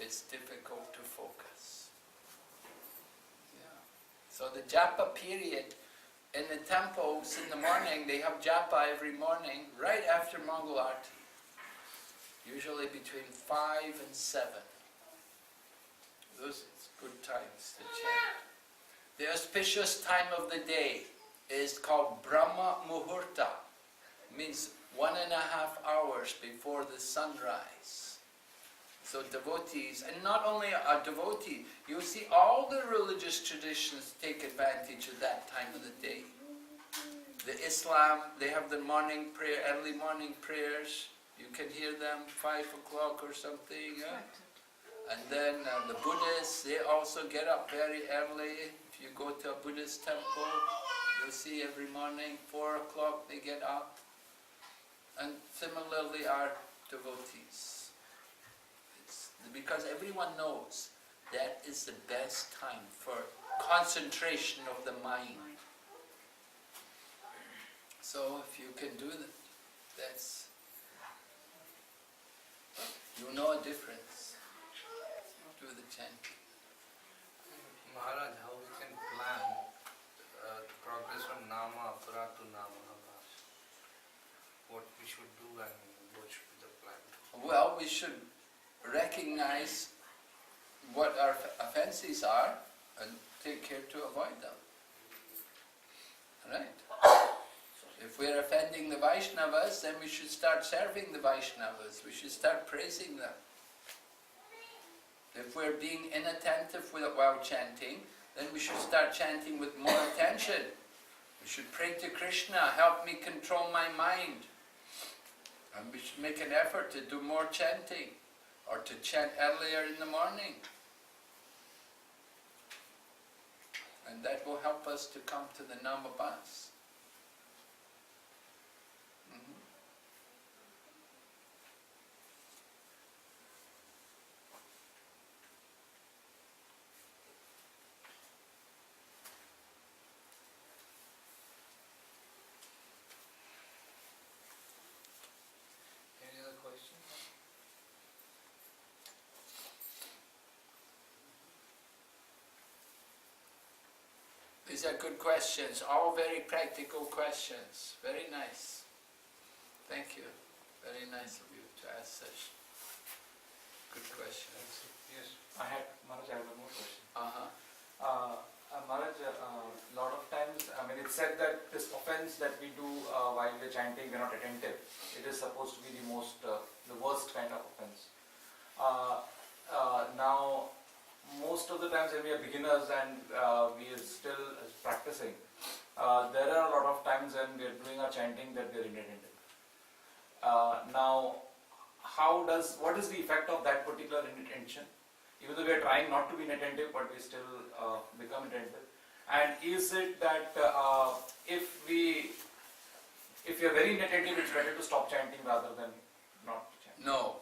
It's difficult to focus. Yeah. So the japa period in the temples in the morning, they have japa every morning, right after Mangal Arati. Usually between 5 and 7. Those are good times to chant. The auspicious time of the day is called Brahma Muhurta. Means 1.5 hours before the sunrise. So devotees, and not only a devotee, you see all the religious traditions take advantage of that time of the day. The Islam, they have the morning prayer, early morning prayers. You can hear them 5 o'clock or something. And then the Buddhists, they also get up very early. If you go to a Buddhist temple, you'll see every morning, 4 o'clock they get up. And similarly our devotees. It's because everyone knows that is the best time for concentration of the mind. So if you can do that, that's, you know a difference. Do the chanting. Maharaj, how we can plan to progress from Nama Apara to Nama Abhas? What we should do and what should be the plan? Well, we should recognize what our offenses are and take care to avoid them. Right? If we're offending the Vaishnavas, then we should start serving the Vaishnavas. We should start praising them. If we're being inattentive while chanting, then we should start chanting with more attention. We should pray to Krishna, help me control my mind. And we should make an effort to do more chanting, or to chant earlier in the morning. And that will help us to come to the Namabhas. Any other questions? These are good questions, all very practical questions. Very nice. Thank you. Very nice of you to ask such good questions. Yes. Maharaj, I have one more question. Uh-huh. Maharaj, a lot of times, I mean, it's said that this offense that we do while we're chanting, we're not attentive. It is supposed to be the worst kind of offense. Now, most of the times when we are beginners and we are still practicing, there are a lot of times when we are doing our chanting that we are inattentive. Now, what is the effect of that particular inattention? Even though we are trying not to be inattentive, but we still become attentive. And is it that if we are very inattentive, it's better to stop chanting rather than not chanting? No,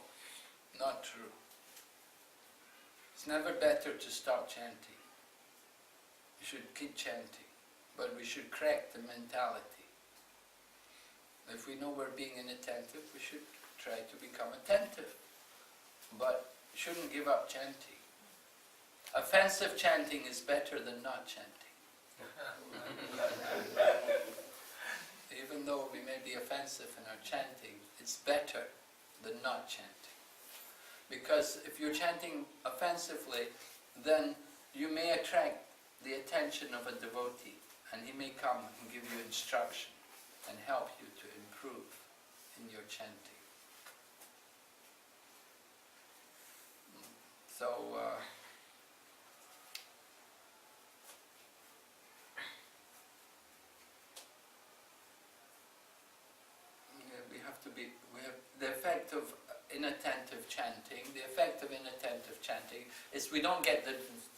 not true. It's never better to stop chanting. You should keep chanting, but we should correct the mentality. If we know we're being inattentive, we should try to become attentive, but shouldn't give up chanting. Offensive chanting is better than not chanting. Even better than not chanting. Because if you're chanting offensively, then you may attract the attention of a devotee, and he may come and give you instruction and help you to improve in your chanting. So, we have the effect of inattentive chanting. The effect of inattentive chanting is we don't get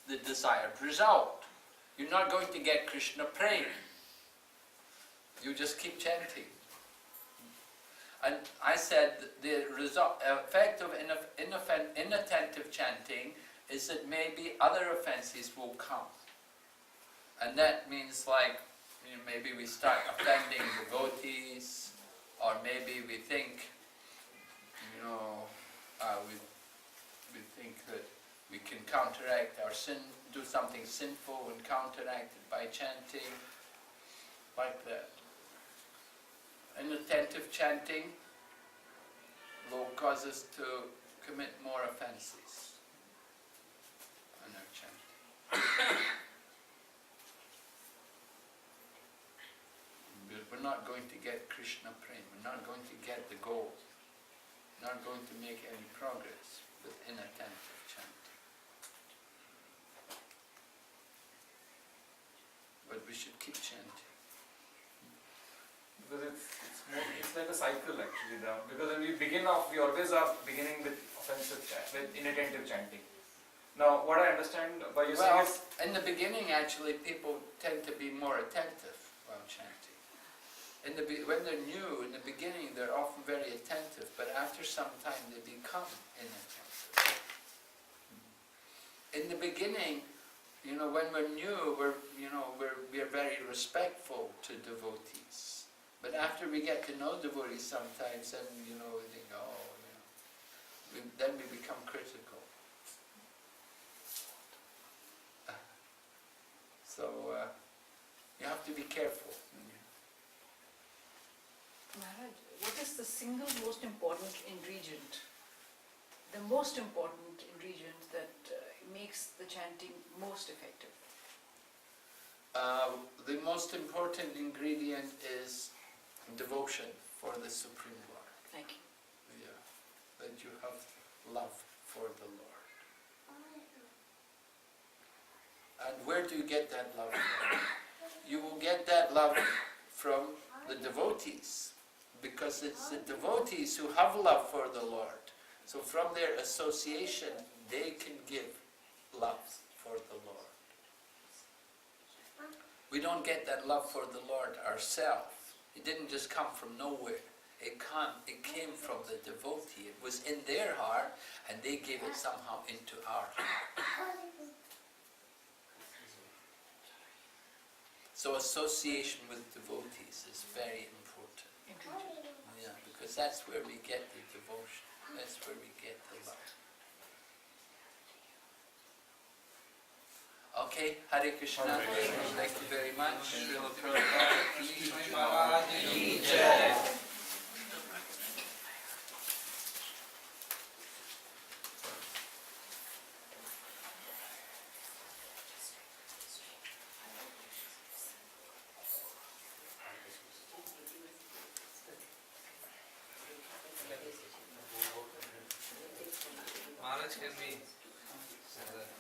the desired result. You're not going to get Krishna praying. You just keep chanting. And I said the effect of inattentive chanting is that maybe other offenses will come. And that means like, maybe we start offending devotees, or maybe we think, we think that we can counteract our sin, do something sinful and counteract it by chanting, like that. Inattentive chanting will cause us to commit more offenses in our chanting. We're not going to get Krishna prema, we're not going to get the goal, not going to make any progress with inattentive chanting. But we should keep chanting. Because it's like a cycle actually. Because when we begin off, we always are beginning with with inattentive chanting. Now, what I understand by you saying is, in the beginning, actually, people tend to be more attentive while chanting. When they're new, in the beginning, they're often very attentive, but after some time, they become inattentive. In the beginning, when we're new, we're very respectful to devotees. But after we get to know devotees sometimes, then, we think, then we become critical. So, you have to be careful. Maharaj, what is the single most important ingredient, the most important ingredient that makes the chanting most effective? The most important ingredient is devotion for the Supreme Lord. Thank you. Yeah, that you have love for the Lord. And where do you get that love from? You will get that love from the devotees, because it's the devotees who have love for the Lord. So from their association, they can give love for the Lord. We don't get that love for the Lord ourselves. It didn't just come from nowhere. It came from the devotee. It was in their heart, and they gave it somehow into our heart. So association with devotees is very important. Yeah, because that's where we get the devotion. That's where we get the love. Okay, Hare Krishna. Thank you very much. Srila Prabhupada ki jai. Maharaj, can we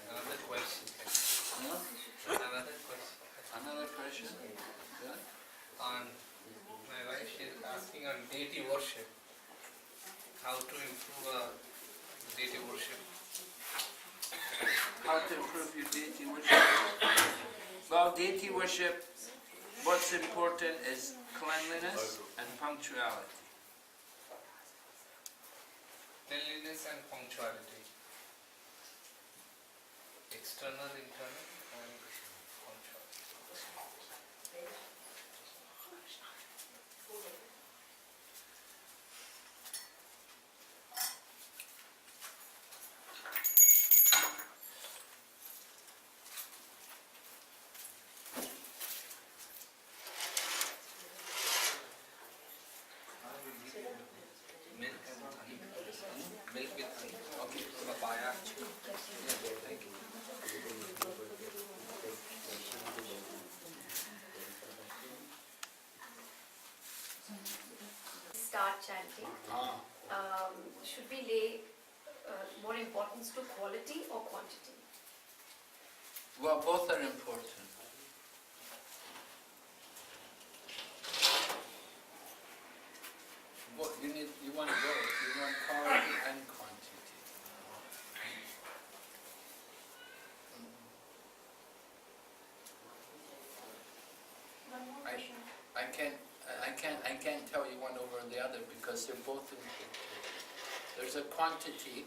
another question? Another question? Yeah? On my wife, she is asking on deity worship. How to improve deity worship? How to improve your deity worship? Well, deity worship, what's important is cleanliness and punctuality. Cleanliness and punctuality. External, internal, and punctuality. start chanting, should we lay more importance to quality or quantity? Well, both are important. You want both. You want quality and quantity. One more I- question. I can't tell you one over the other because they're both important. There's a quantity.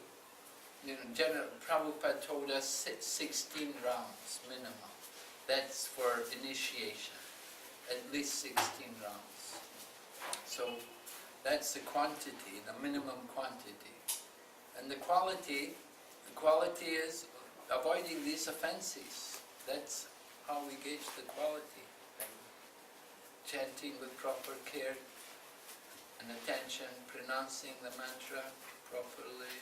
Prabhupada told us 16 rounds minimum. That's for initiation. At least 16 rounds. So that's the quantity, the minimum quantity. And the quality is avoiding these offenses. That's how we gauge the quality. Chanting with proper care and attention, pronouncing the mantra properly,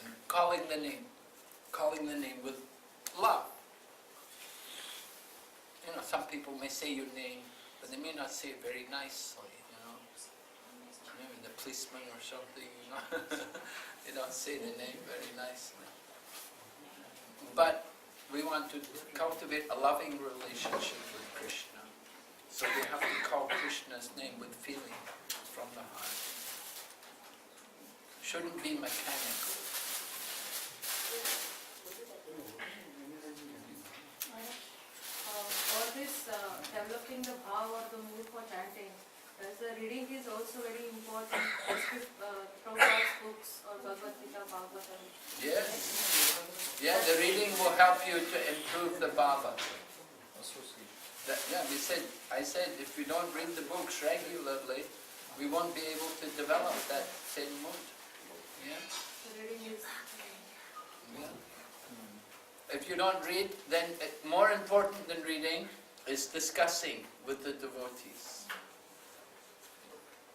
and calling the name with love. Some people may say your name, but they may not say it very nicely, Maybe the policeman or something, they don't say the name very nicely. But we want to cultivate a loving relationship with Krishna. So we have to call Krishna's name with feeling from the heart. Shouldn't be mechanical. For this developing the bhav or the mood for chanting, the reading is also very important. Prabhupada's books or Bhagavad Gita, Bhagavatam. Yes. Yeah, the reading will help you to improve the bhava. I said if we don't read the books regularly, we won't be able to develop that same mood. Yeah. The reading is. Yeah. If you don't read, then more important than reading is discussing with the devotees.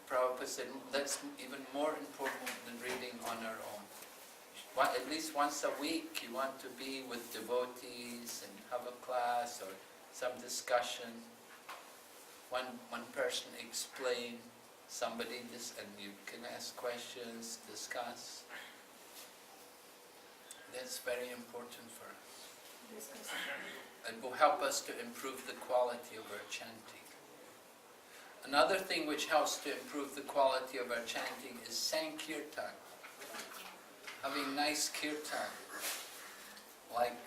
Prabhupada said that's even more important than reading on our own. At least once a week you want to be with devotees and have a class or some discussion. One person explain, somebody and you can ask questions, discuss. That's very important for us. It will help us to improve the quality of our chanting. Another thing which helps to improve the quality of our chanting is Sankirtan. Having nice kirtan. Like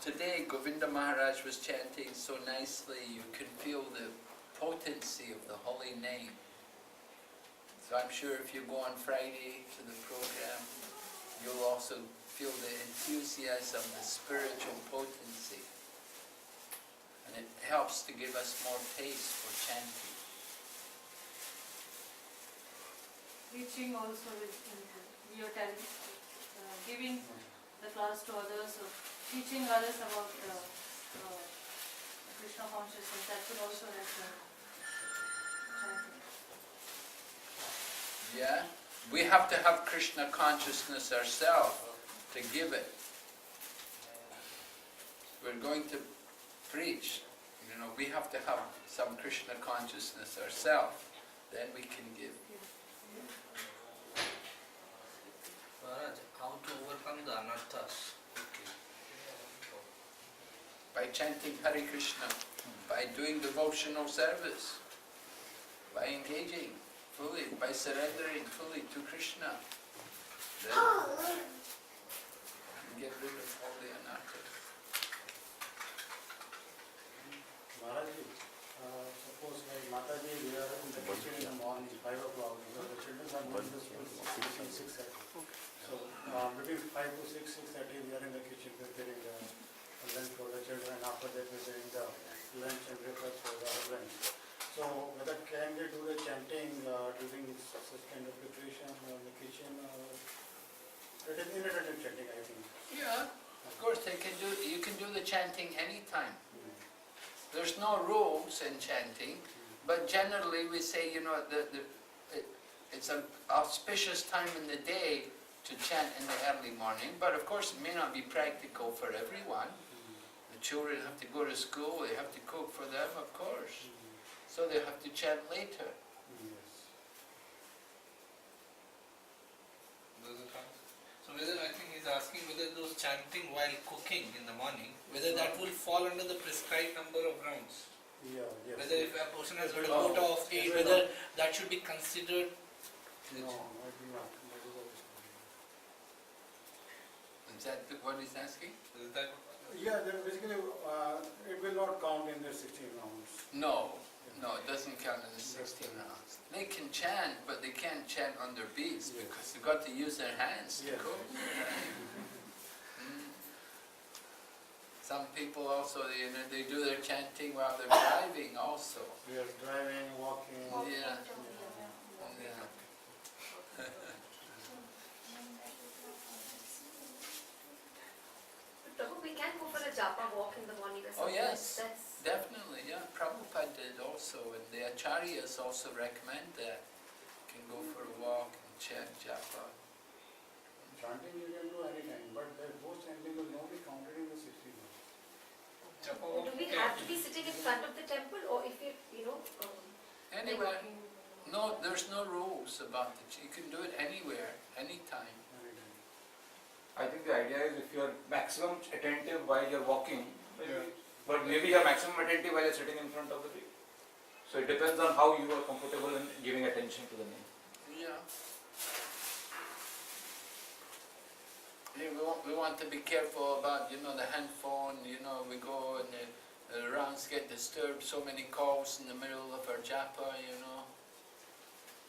today, Govinda Maharaj was chanting so nicely, you can feel the potency of the holy name. So I'm sure if you go on Friday to the program, you'll also feel the enthusiasm, the spiritual potency. And it helps to give us more taste for chanting. Teaching also is we are giving the class to others, or teaching others about Krishna consciousness. That will also help them. Yeah, we have to have Krishna consciousness ourselves to give it. We're going to preach, we have to have some Krishna consciousness ourselves, then we can give. Maharaj, how to overcome the anarthas? By chanting Hare Krishna, by doing devotional service, by engaging fully, by surrendering fully to Krishna. Then get rid of all the anarthas. Maharaj, suppose like Mataji, we are in the kitchen in the morning, 5 o'clock, because the children are going to school 6:30. So between 5 to 6:30, we are in the kitchen preparing the lunch for the children. After that, we are doing the lunch and breakfast for the lunch. So whether can they do the chanting during such kind of preparation in the kitchen? It is inattentive chanting, I think. Yeah, of course you can do the chanting anytime. There's no rules in chanting, but generally we say, it's an auspicious time in the day to chant in the early morning, but of course it may not be practical for everyone. The children have to go to school, they have to cook for them, of course. So they have to chant later. Yes. chanting while cooking in the morning, whether that will fall under the prescribed number of rounds. Yeah, yes. Whether if a person has got a quota of 8, whether that should be considered. No, I think not. That is what Is that what he's asking? Is that yeah, then basically it will not count in the 16 rounds. No, no, it doesn't count in the 16 rounds. They can chant, but they can't chant on their beats Yes. because they've got to use their hands to Yes. cook. Some people also, they do their chanting while they're driving also. Yes, driving, walking. Yeah. Yeah. Prabhu, we can go for a japa walk in the morning or Oh something. yes, That's definitely, yeah. Prabhupada did also, and the acharyas also recommend that. You can go for a walk and chant japa. Chanting you can do anytime, but those chanting will not be counted in the 16 rounds. do we have to be sitting in front of the temple, or if it, Anywhere. No, there's no rules about it. You can do it anywhere, anytime. Anytime. I think the idea is if you are maximum attentive while you're walking, but maybe you are maximum attentive while you're sitting in front of the tree. So it depends on how you are comfortable in giving attention to the name. Yeah. Yeah, we want to be careful about, the handphone, we go and the rounds get disturbed, so many calls in the middle of our japa,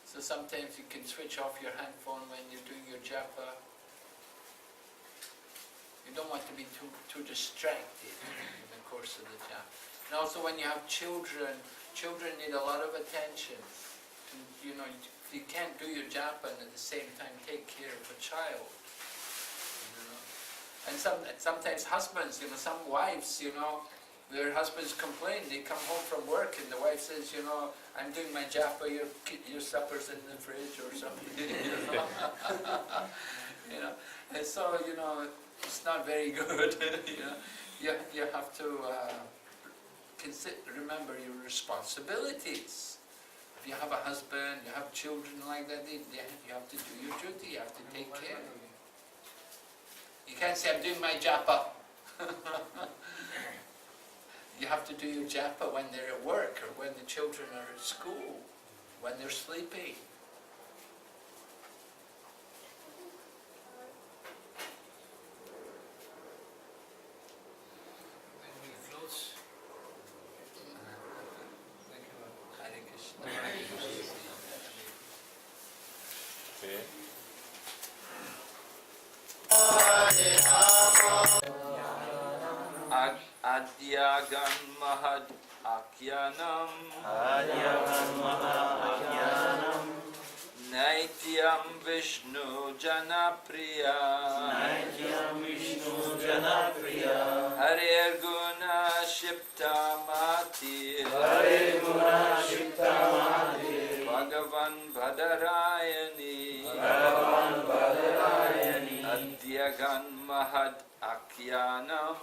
So sometimes you can switch off your handphone when you're doing your japa. You don't want to be too distracted in the course of the japa. And also when you have children need a lot of attention. You can't do your japa and at the same time take care of a child. And sometimes husbands, some wives, their husbands complain. They come home from work and the wife says, I'm doing my japa, your supper's in the fridge or something. And so, it's not very good. You have to remember your responsibilities. If you have a husband, you have children like that, you have to do your duty, you have to take care. You can't say, I'm doing my japa. You have to do your japa when they're at work or when the children are at school, when they're sleeping. when we close? Thank you. Hare Krishna. Adyagan mahad akyanam Naityam Vishnu Janapriya Hare Guna Shiptamati Bhagavan Bhadarayani Adyagan mahad akyanam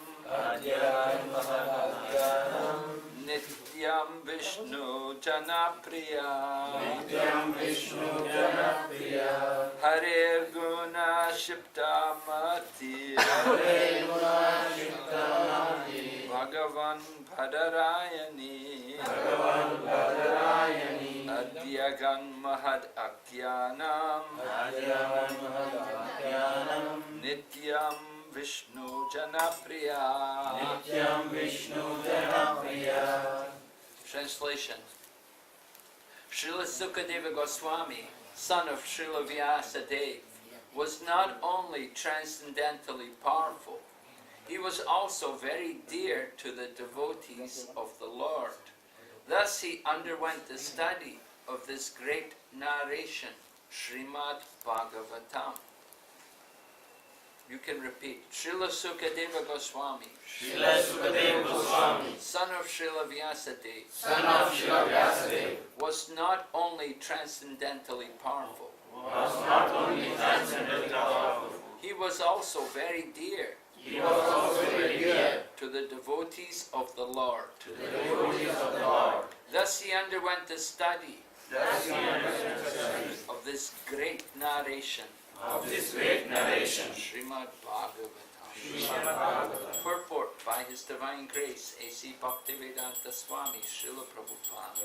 Nityam Vishnu Janapriya Hare Guna Shiptamati Bhagavan Bhadarayani Adyagan Mahad Akyanam Nityam Vishnu Janapriya. Translation. Srila Sukadeva Goswami, son of Srila Vyasadeva, was not only transcendentally powerful, he was also very dear to the devotees of the Lord. Thus he underwent the study of this great narration, Srimad Bhagavatam. You can repeat. Srila Sukadeva Goswami, son of Srila Vyasadeva, was not only transcendentally powerful, he was also very dear to the devotees of the Lord. Thus he underwent the study of this great narration. Srimad Bhagavatam. Purport by His Divine Grace, A.C. Bhaktivedanta Swami, Srila Prabhupada.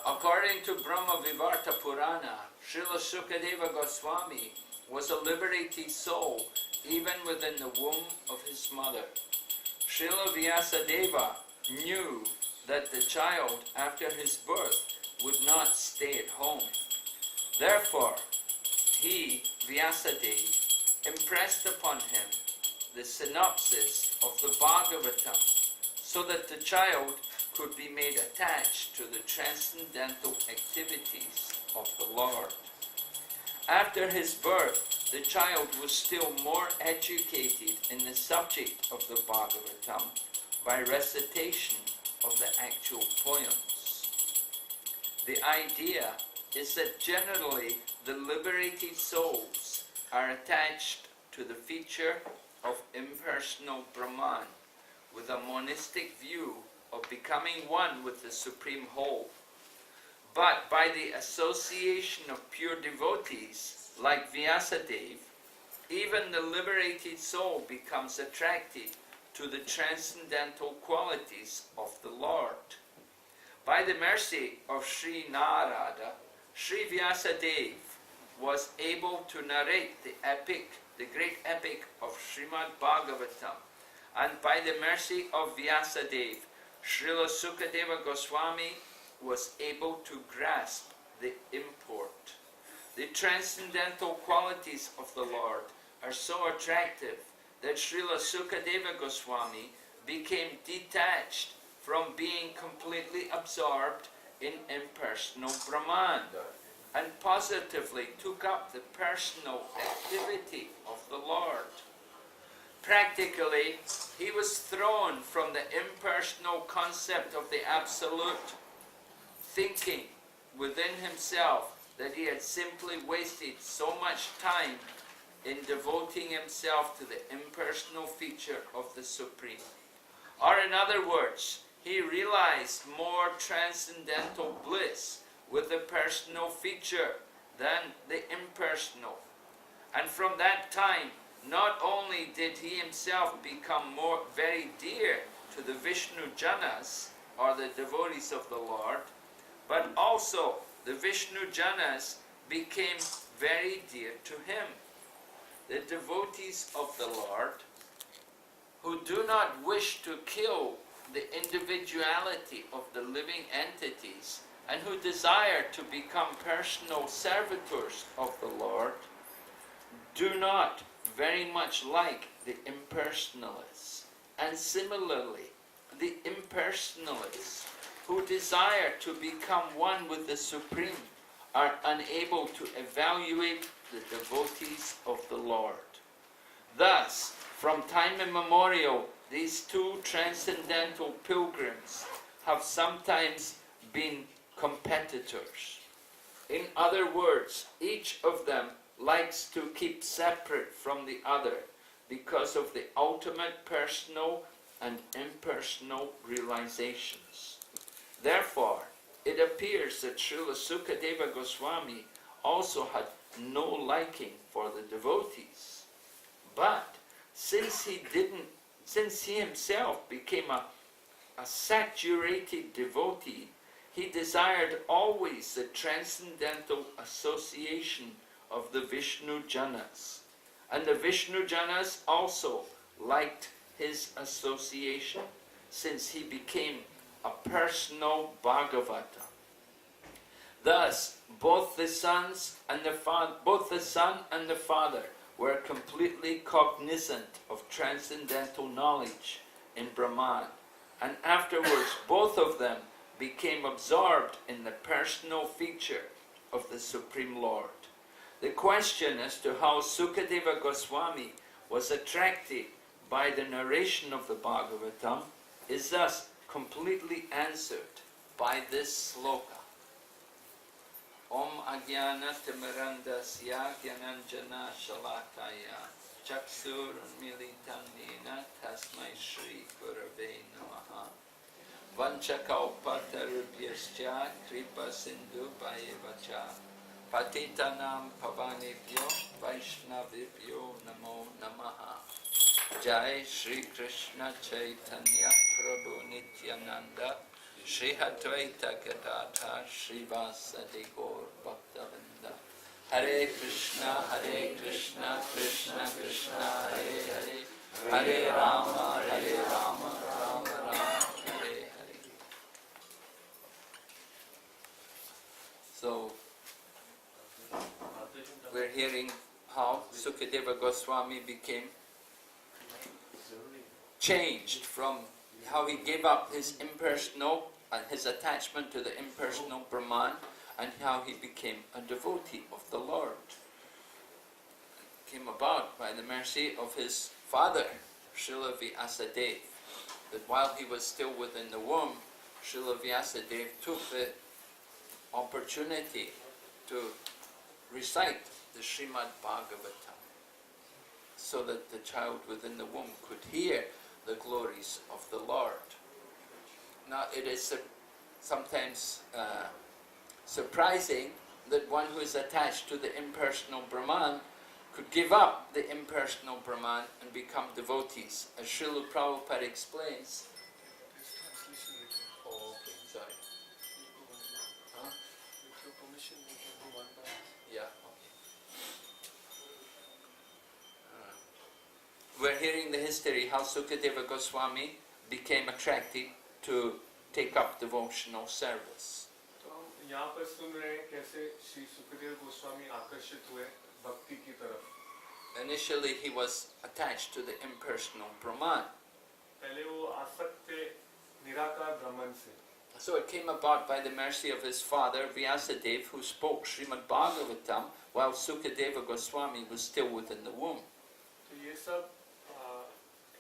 According to Brahma Vivarta Purana, Srila Sukadeva Goswami was a liberated soul even within the womb of his mother. Srila Vyasadeva knew that the child after his birth would not stay at home. Therefore, he, Vyasadeva, impressed upon him the synopsis of the Bhagavatam so that the child could be made attached to the transcendental activities of the Lord. After his birth, the child was still more educated in the subject of the Bhagavatam by recitation of the actual poems. The idea is that generally the liberated souls are attached to the feature of impersonal Brahman with a monistic view of becoming one with the Supreme Whole. But by the association of pure devotees like Vyasadeva, even the liberated soul becomes attracted to the transcendental qualities of the Lord. By the mercy of Sri Narada, Sri Vyasadeva was able to narrate the great epic of Srimad Bhagavatam, and by the mercy of Vyasadeva, Srila Sukadeva Goswami was able to grasp the import. The transcendental qualities of the Lord are so attractive that Srila Sukadeva Goswami became detached from being completely absorbed in impersonal Brahman and positively took up the personal activity of the Lord. Practically, he was thrown from the impersonal concept of the Absolute, thinking within himself that he had simply wasted so much time in devoting himself to the impersonal feature of the Supreme. Or in other words, he realized more transcendental bliss with the personal feature than the impersonal. And from that time, not only did he himself become very dear to the Vishnu Janas, or the devotees of the Lord, but also the Vishnu Janas became very dear to him. The devotees of the Lord, who do not wish to kill the individuality of the living entities and who desire to become personal servitors of the Lord, do not very much like the impersonalists. And similarly, the impersonalists who desire to become one with the Supreme are unable to evaluate the devotees of the Lord. Thus, from time immemorial, these two transcendental pilgrims have sometimes been competitors. In other words, each of them likes to keep separate from the other because of the ultimate personal and impersonal realizations. Therefore, it appears that Srila Sukadeva Goswami also had no liking for the devotees. But since he himself became a saturated devotee, he desired always the transcendental association of the Vishnu Janas. And the Vishnu Janas also liked his association, since he became a personal Bhagavata. Thus, both the son and the father were completely cognizant of transcendental knowledge in Brahman, and afterwards both of them became absorbed in the personal feature of the Supreme Lord. The question as to how Sukadeva Goswami was attracted by the narration of the Bhagavatam is thus completely answered by this sloka. Om Ajnana Timirandasya Gyananjana Shalakaya Chaksur Militam Nena Tasmai Shri Gurave Namaha Vanchakalpatarubhyascha Kripa Sindhu Bhayevacha Patitanam Pavanebhyo Vaishnavibhyo Namo Namaha. Jai Shri Krishna Chaitanya Prabhu Nityananda Shri Advaita Gadadhar Srivasadi Gaur Bhaktavinda Hare Krishna Krishna Krishna Hare Hare Hare Rama Rama Rama Hare Hare. So we're hearing how Sukadeva Goswami became changed from how he gave up his impersonal and his attachment to the impersonal Brahman, and how he became a devotee of the Lord. It came about by the mercy of his father, Srila Vyasadeva, that while he was still within the womb, Srila Vyasadeva took the opportunity to recite the Srimad Bhagavatam, so that the child within the womb could hear the glories of the Lord. Now it is sometimes surprising that one who is attached to the impersonal Brahman could give up the impersonal Brahman and become devotees. As Srila Prabhupada explains, sorry. Huh? With your permission, we can go one by one. Yeah. We're hearing the history how Sukadeva Goswami became attracted to take up devotional service. तो हम यहाँ पर सुन रहे हैं कैसे श्री सुखदेव गोस्वामी आकर्षित हुए भक्ति की तरफ. Initially he was attached to the impersonal Brahman. पहले वो आसक्त थे निराकार ब्रह्मन से. So it came about by the mercy of his father Vyasadeva, who spoke Srimad Bhagavatam while Sukadeva Goswami was still within the womb. तो ये सब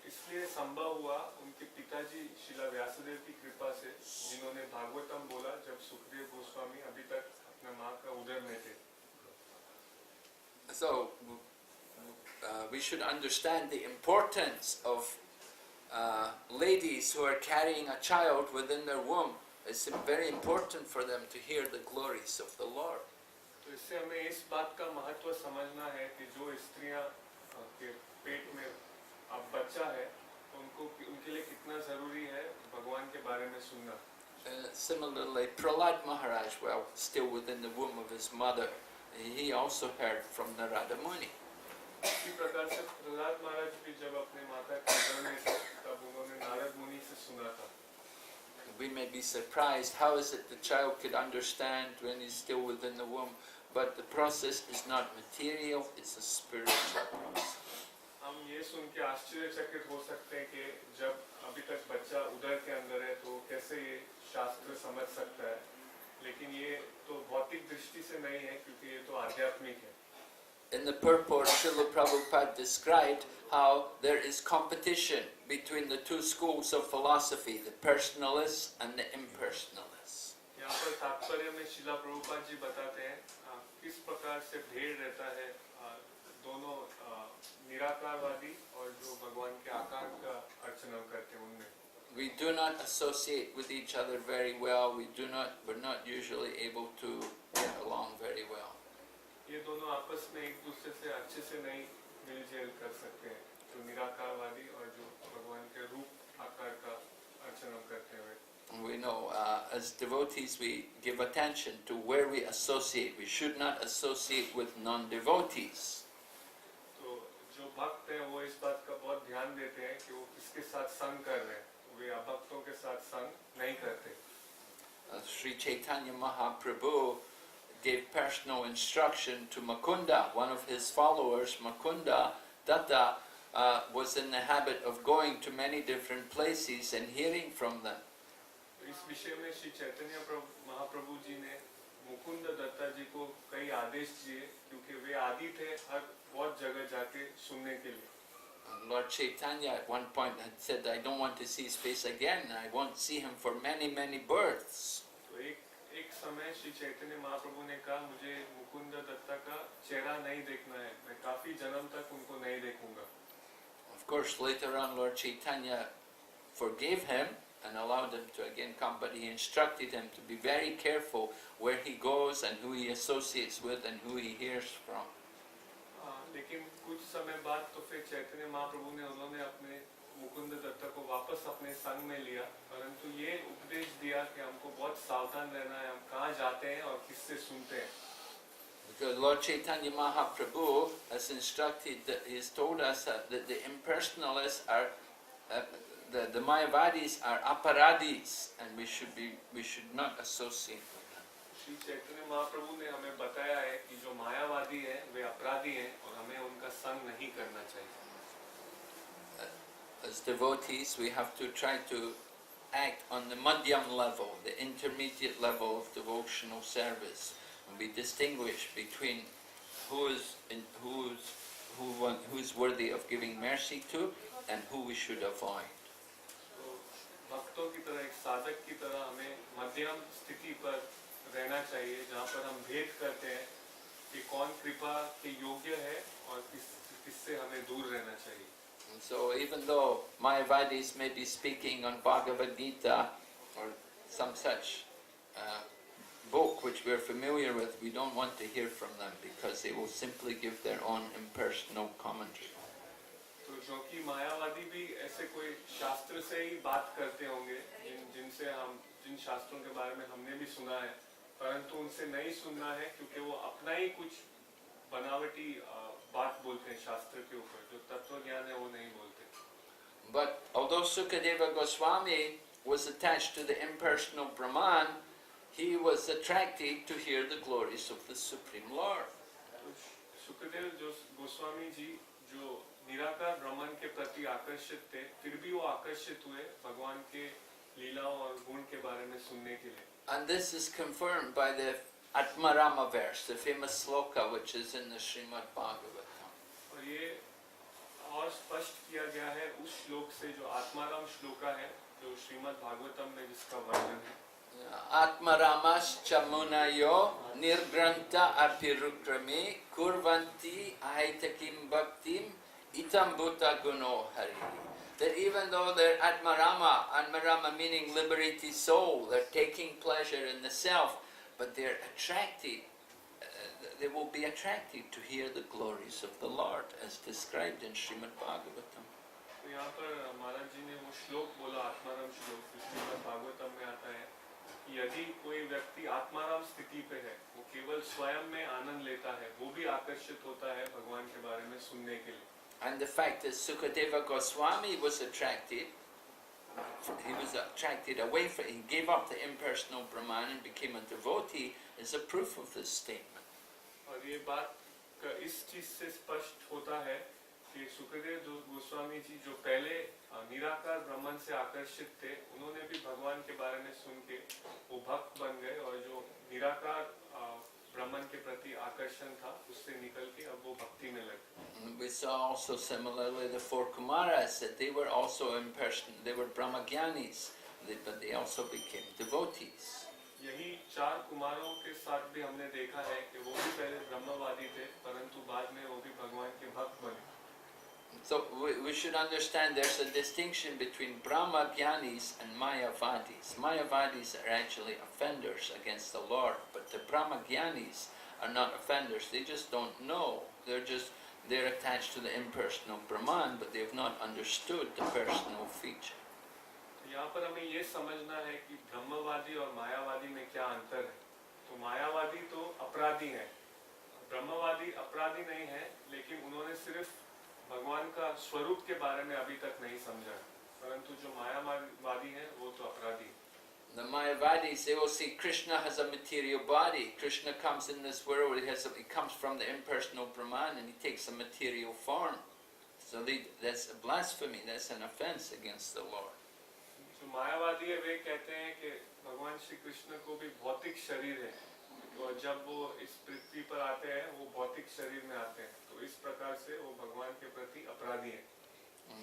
इसलिए संभव हुआ उनके पिताजी शिला व्यासदेव की कृपा से, जिन्होंने भागवतम बोला जब सुखदेव गोस्वामी अभी तक अपने माँ का उदर में थे. So we should understand the importance of ladies who are carrying a child within their womb. It's very important for them to hear the glories of the Lord. तो इससे हमें इस बात का महत्व समझना है कि जो स्त्रियां के पेट में अब बच्चा है, तो उनके लिए कितना जरूरी है भगवान के बारे में सुनना. Similarly, Prahlad Maharaj, while still within the womb of his mother, he also heard from Narada Muni. इसी प्रकार से प्रहलाद महाराज भी जब अपने माता के उदर में थे, तब उन्होंने नारद मुनि से सुना था. We may be surprised, how is it the child could understand when he's still within the womb? But the process is not material, it's a spiritual process. हम ये सुन के आश्चर्यचकित हो सकते हैं कि जब अभी तक बच्चा उदर के अंदर है तो कैसे ये शास्त्र समझ सकता है, लेकिन ये तो भौतिक दृष्टि से नहीं है, क्योंकि ये तो आध्यात्मिक है. In the purport, Srila Prabhupada described how there is competition between the two schools of philosophy, the personalists and the impersonalists. यहाँ पर तात्पर्य में शिला प्रभुपाद जी बताते हैं किस प्रकार से भेद रहता है दोनों निराकारवादी और जो भगवान के आकार का अर्चना करते हैं उनमें. We do not associate with each other very well. We're not usually able to get along very well. ये दोनों आपस में एक दूसरे से अच्छे से नहीं मिलजुल कर सकते हैं, जो निराकारवादी और जो भगवान के रूप आकार का अर्चना करते हुए. We know as devotees we give attention to where we associate. We should not associate with non-devotees. तो जो भक्त हैं वो इस बात का बहुत ध्यान देते हैं कि वो किसके साथ संग कर रहे हैं. वे अभक्तों के साथ संग नहीं करते. Sri Chaitanya Mahaprabhu gave personal instruction to Mukunda. One of his followers, Mukunda Datta, was in the habit of going to many different places and hearing from them. इस विषय में श्री चैतन्य महाप्रभु जी ने मुकुंद दत्ता जी को कई आदेश दिए, क्योंकि वे आदि थे हर बहुत जगह जाके सुनने के लिए. Lord Chaitanya at one point had said, I don't want to see his face again. I won't see him for many, many births. तो एक समय श्री चैतन्य महाप्रभु ने कहा, मुझे मुकुंद दत्ता का चेहरा नहीं देखना है, मैं काफी जन्म तक उनको नहीं देखूंगा. Of course, later on Lord Chaitanya forgave him and allowed him to again come, but he instructed him to be very careful where he goes and who he associates with and who he hears from. लेकिन कुछ समय बाद तो फिर चैतन्य महाप्रभु ने उन्होंने अपने मुकुंद दत्त को वापस अपने संग में लिया, परंतु ये उपदेश दिया कि हमको बहुत सावधान रहना है, हम कहाँ जाते हैं और किससे सुनते हैं. Because Lord Chaitanya Mahaprabhu has instructed, that he has told us that the impersonalists are, the Mayavadis are aparadis, and we should not associate with them. Shri Chaitanya Mahaprabhu ने हमें बताया है कि जो मायावादी हैं वे अपराधी हैं और हमें उनका संग नहीं करना चाहिए. As devotees, we have to try to act on the madhyam level, the intermediate level of devotional service, and we distinguish between who's worthy of giving mercy to and who we should avoid. तो भक्तों की तरह, एक साधक की तरह हमें मध्यम स्थिति पर रहना चाहिए, जहाँ पर हम भेद करते हैं कि कौन कृपा के योग्य है और किससे हमें दूर रहना चाहिए. And so even though Mayavadis may be speaking on Bhagavad Gita or some such book which we are familiar with, we don't want to hear from them because they will simply give their own impersonal commentary. तो जो कि मायावादी भी ऐसे कोई शास्त्र से ही बात करते होंगे, जिन शास्त्रों के बारे में हमने भी सुना है, परंतु उनसे नहीं सुनना है क्योंकि वो अपना ही कुछ बनावटी बात बोलते हैं शास्त्र के ऊपर, जो तत्व ज्ञान है वो नहीं बोलते. But although Sukadeva Goswami was attached to the impersonal Brahman, he was attracted to hear the glories of the Supreme Lord. Sukhdev जो गोस्वामी जी जो निराकार ब्रह्मन के प्रति आकर्षित थे, फिर भी वो आकर्षित हुए भगवान के लीलाओं और गुण के बारे में सुनने के लिए. And this is confirmed by the Atmarama verse, the famous sloka which is in the Srimad Bhagavatam. और ये और स्पष्ट किया गया है उस श्लोक से जो आत्माराम श्लोका है, जो श्रीमद् भागवतम में जिसका वर्णन है. Atmaramas chamunayo nirgranta apirukrami kurvanti ahitakim bhaktim itambuta guno hari. That even though they're Atmarama meaning liberated soul, they're taking pleasure in the self, but they're attracted, they will be attracted to hear the glories of the Lord as described in Srimad Bhagavatam. तो यहाँ पर महाराज जी ने वो श्लोक बोला, आत्माराम श्लोक, श्रीमद् भागवतम में आता है कि यदि कोई व्यक्ति आत्माराम स्थिति पे है, वो केवल स्वयं में आनंद लेता है, वो भी आकर्षित होता है भगवान के बारे में सुनने के लिए. And the fact that Sukadeva Goswami was attracted, away from, he gave up the impersonal Brahman and became a devotee, is a proof of this statement. और ये बात इस चीज से स्पष्ट होता है कि सुखदेव गोस्वामी जी जो पहले निराकार ब्रह्मन से आकर्षित थे, उन्होंने भी भगवान के बारे में सुन के वो भक्त बन गए और जो निराकार ब्रह्मन के प्रति आकर्षण था उससे निकल के अब वो भक्ति में लगे. We saw also similarly the four Kumaras, that they were also impersonal, they were Brahmagyanis, but they also became devotees. यही चार कुमारों के साथ भी हमने देखा है कि वो भी पहले ब्रह्मवादी थे, परंतु बाद में वो भी भगवान के भक्त बने. So we should understand there's a distinction between Brahmagyanis and Mayavadis. Mayavadis are actually offenders against the Lord, but the Brahmagyanis are not offenders. They just don't know. They're attached to the impersonal Brahman, but they have not understood the personal feature. यहाँ पर हमें ये समझना है कि ब्रह्मवादी और मायावादी में क्या अंतर है. तो मायावादी तो अपराधी हैं, ब्रह्मवादी अपराधी नहीं है, लेकिन उन्होंने सिर्फ भगवान का स्वरूप के बारे में अभी तक नहीं समझा, परंतु जो मायावादी हैं वो तो अपराधी. The Mayavadis, they will see Krishna has a material body. Krishna comes in this world, he comes from the impersonal Brahman and he takes a material form. So that's a blasphemy, that's an offense against the Lord. जो मायावादी है वे कहते हैं कि भगवान श्री कृष्ण को भी भौतिक शरीर है, तो जब वो इस पृथ्वी पर आते हैं वो भौतिक शरीर में आते हैं, तो इस प्रकार से वो भगवान के प्रति अपराधी हैं.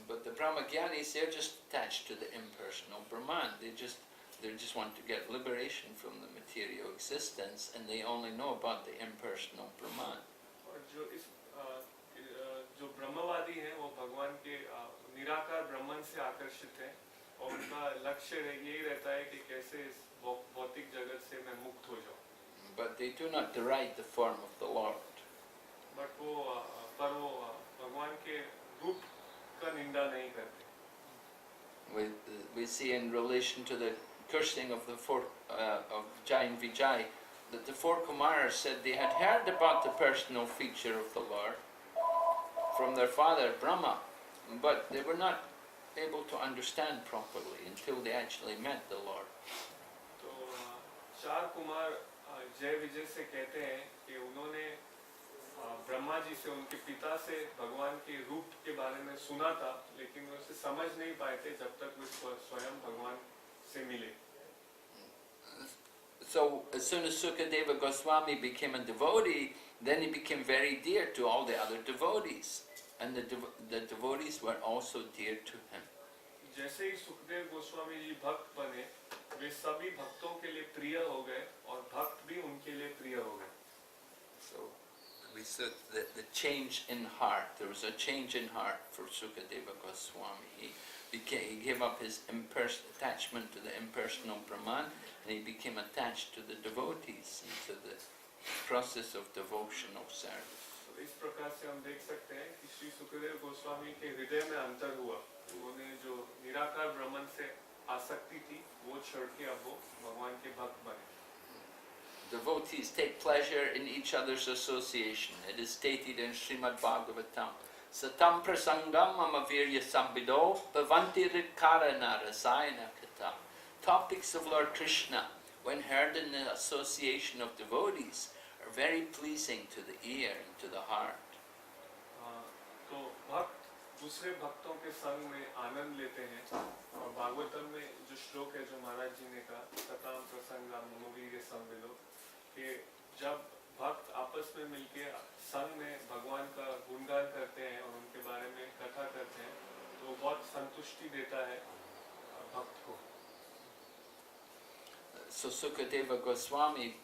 But the Brahmagyanis, they're just attached to the impersonal Brahman. They just want to get liberation from the material existence, and they only know about the impersonal Brahman. और जो ब्रह्मवादी हैं वो भगवान के निराकार ब्रह्मन से आकर्षित हैं और उनका लक्ष्य यही रहता है कि कैसे इस भौतिक जगत से मैं मुक्त हो जाऊं. But they do not deride the form of the Lord. But वो पर वो भगवान के रूप का निंदा नहीं करते. We see in relation to the cursing of the four of Jai and Vijay that the four Kumaras said they had heard about the personal feature of the Lord from their father Brahma, but they were not able to understand properly until they actually met the Lord. तो चार कुमार जय विजय से कहते हैं कि उन्होंने ब्रह्मा जी से, उनके पिता से भगवान के रूप के बारे में सुना था, लेकिन वे उसे समझ नहीं पाए थे जब तक वे स्वयं भगवान से मिले. So as soon as Sukadeva Goswami became a devotee, then he became very dear to all the other devotees, and the devotees were also dear to him. जैसे ही सुखदेव गोस्वामी जी भक्त बने, वे सभी भक्तों के लिए प्रिय हो गए और भक्त भी उनके लिए प्रिय हो गए. So we said that the change in heart, there was a change in heart for Sukadeva Goswami. He gave up his attachment to the impersonal Brahman, and he became attached to the devotees and to the process of devotional service. तो इस प्रकार से हम देख सकते हैं कि श्री सुखदेव गोस्वामी के हृदय में अंतर हुआ. उन्होंने जो निराकार ब्रह्मन से आसक्ति थी, वो छोड़ के अब वो भगवान के भक्त बने. Devotees take pleasure in each other's association. It is stated in Srimad Bhagavatam, Satam prasangam amavirya sambido bhavanti ritkarana rasayana kata. Topics of Lord Krishna, when heard in the association of devotees, are very pleasing to the ear and to the heart. तो भक्त दूसरे भक्तों के संग में आनंद लेते हैं, और भागवतम में जो श्लोक है जो महाराज जी ने कहा, सताम प्रसंगम ममवीर्य संविदो, कि जब भक्त आपस में मिलके संग में भगवान का गुणगान करते हैं और उनके बारे में कथा करते हैं, तो बहुत संतुष्टि देता है भक्त को. So Sukadeva Goswami,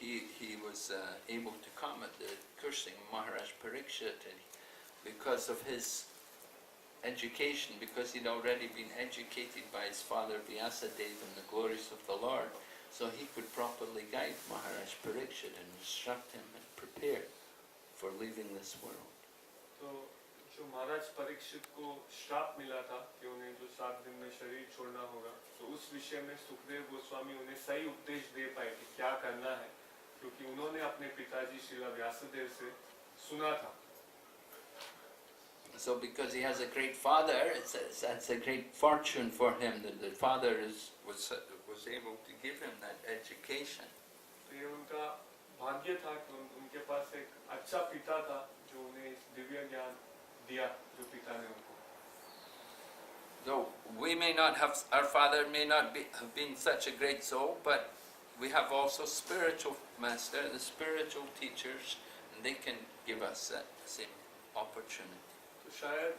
he was able to come at the cursing of Maharaj Parikshit, and because of his education, because he'd already been educated by his father Vyasadeva in the glories of the Lord, so he could properly guide Maharaj Parikshit and instruct him and prepare for leaving this world. तो जो महाराज परीक्षित को श्राप मिला था कि उन्हें जो 7 दिन में शरीर छोड़ना होगा, तो उस विषय में सुखदेव गोस्वामी उन्हें सही उपदेश दे पाए कि क्या करना है, क्योंकि उन्होंने अपने पिताजी श्रीला व्यासदेव से सुना था. So because he has a great father, it's a great fortune for him that the father was able to give him that education. तो ये उनका भाग्य था कि उनके पास एक अच्छा पिता था जो उन्हें दिव्य ज्ञान दिया, जो पिता ने उनको. Though we may not have, our father may not have been such a great soul, but we have also spiritual master, the spiritual teachers, and they can give us that same opportunity. तो शायद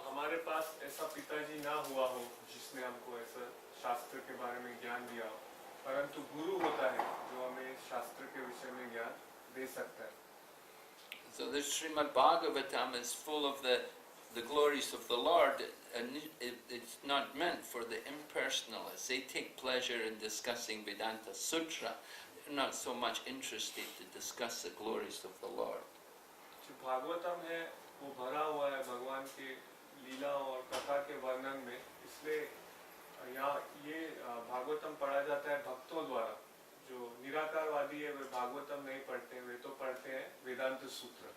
हमारे पास ऐसा पिताजी ना हुआ हो जिसने हमको ऐसा शास्त्र के बारे में ज्ञान दिया हो, परंतु गुरु होता है जो हमें शास्त्र के विषय में ज्ञान दे सकता है. So the Srimad Bhagavatam is full of the glories of the Lord, and it's not meant for the impersonalists. They take pleasure in discussing Vedanta Sutra. They're not so much interested to discuss the glories of the Lord. जो भागवतम है वो भरा हुआ है भगवान के लीला और कथा के वर्णन में, इसलिए यहाँ ये भागवतम पढ़ा जाता है भक्तों द्वारा. जो निराकारवादी है वे भागवतम नहीं पढ़ते, वे तो पढ़ते हैं वेदांत सूत्र.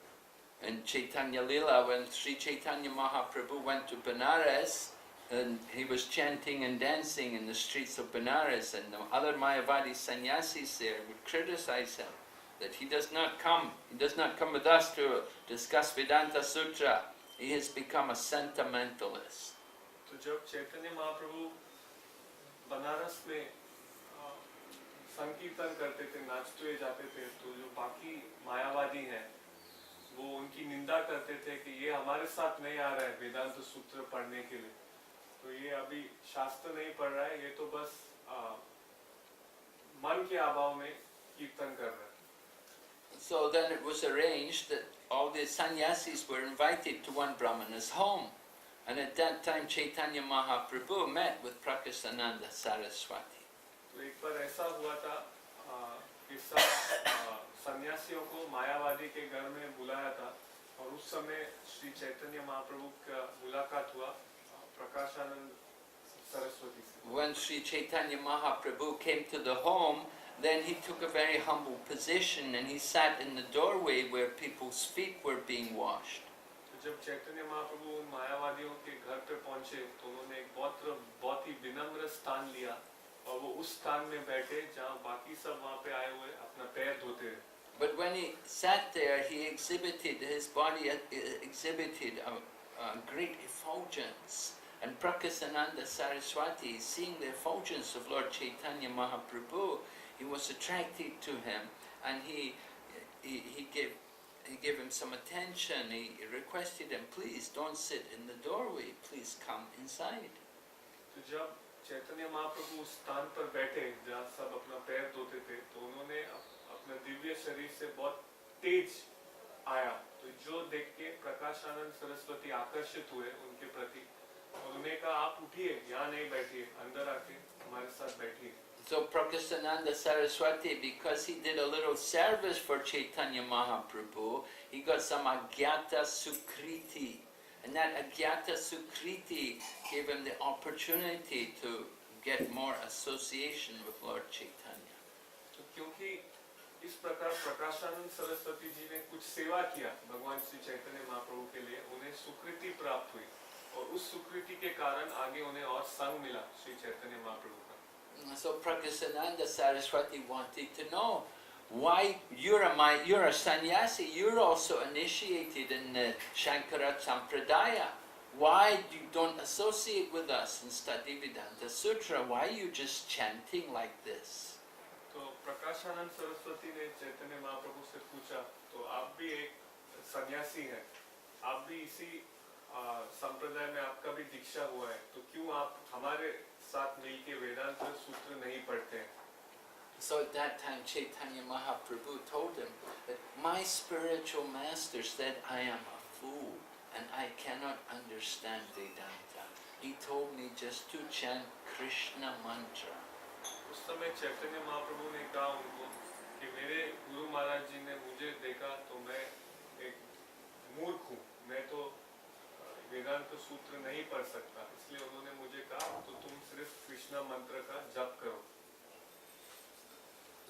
In Chaitanya Lila, when Sri Chaitanya Mahaprabhu went to Benares, and he was chanting and dancing in the streets of Benares, and the other Mayavadi sannyasis there would criticize him that he does not come with us to discuss Vedanta Sutra. He has become a sentimentalist. तो जब चैतन्य महाप्रभु बनारस में संकीर्तन करते थे, नाचते जाते थे, तो जो बाकी मायावादी हैं वो उनकी निंदा करते थे कि ये हमारे साथ नहीं आ रहा है वेदांत सूत्र पढ़ने के लिए, तो ये अभी शास्त्र नहीं पढ़ रहा है, ये तो बस मन के अभाव में कीर्तन कर रहा है. So then it was arranged that all the sannyasis were invited to one Brahmana's home, and at that time Chaitanya Mahaprabhu met with Prakasananda Saraswati. तो एक बार ऐसा हुआ था कि सब सन्यासियों को मायावादी के घर में बुलाया था और उस समय श्री चैतन्य महाप्रभु का मुलाकात हुआ प्रकाशानंद सरस्वती से। When Sri Chaitanya Mahaprabhu came to the home, then he took a very humble position and he sat in the doorway where people's feet were being washed. जब चैतन्य महाप्रभु उन मायावादियों के घर पे पहुंचे तो उन्होंने एक बहुत ही विनम्र स्थान लिया और वो उस स्थान में बैठे जहाँ बाकी सब वहाँ पे आए हुए अपना पैर धोते हैं। But when he sat there, he exhibited, his body exhibited a great effulgence. And Prakasananda Saraswati, seeing the effulgence of Lord Chaitanya Mahaprabhu, he was attracted to him, and he gave him some attention. He requested him, please don't sit in the doorway, please come inside. तो जब चैतन्य महाप्रभु उस स्थान पर बैठे जहाँ सब अपना पैर धोते थे तो उन्होंने अपना दिव्य शरीर से बहुत तेज आया, तो जो देख के प्रकाशानंद सरस्वती आकर्षित हुए उनके प्रति और उन्हें कहा आप उठिए, यहाँ नहीं बैठिए, अंदर आके हमारे साथ बैठिए। So Prakasananda Saraswati, because he did a little service for Chaitanya Mahaprabhu, he got some Agyata Sukriti. And that Agyata Sukriti gave him the opportunity to get more association with Lord Chaitanya. तो क्योंकि इस प्रकार प्रकाशानंद सरस्वती जी ने कुछ सेवा किया भगवान श्री चैतन्य महाप्रभु के लिए, उन्हें सुकृति प्राप्त हुई और उस सुकृति के कारण आगे उन्हें और संग मिला श्री चैतन्य महाप्रभु का। So Prakasananda Saraswati wanted to know why you're a sannyasi, you're also initiated in the Shankara Sampradaya. Why you don't associate with us and study Vedanta Sutra? Why are you just chanting like this? तो प्रकाशानंद सरस्वती ने चैतन्य महाप्रभु से पूछा, तो आप भी एक सन्यासी हैं, आप भी इसी संप्रदाय में आपका भी दीक्षा हुआ है, तो क्यों आप हमारे साथ मिलके वेदांत सूत्र नहीं पढ़ते हैं? So at that time Chaitanya Mahaprabhu told him that my spiritual master said I am a fool and I cannot understand Vedanta. He told me just to chant Krishna mantra. उस समय चैतन्य महाप्रभु ने कहा उनको कि मेरे गुरु महाराज जी ने मुझे देखा तो मैं एक मूर्ख हूँ, मैं तो वेदांत सूत्र नहीं पढ़ सकता, इसलिए उन्होंने मुझे कहा तो तुम सिर्फ कृष्णा मंत्र का जप करो।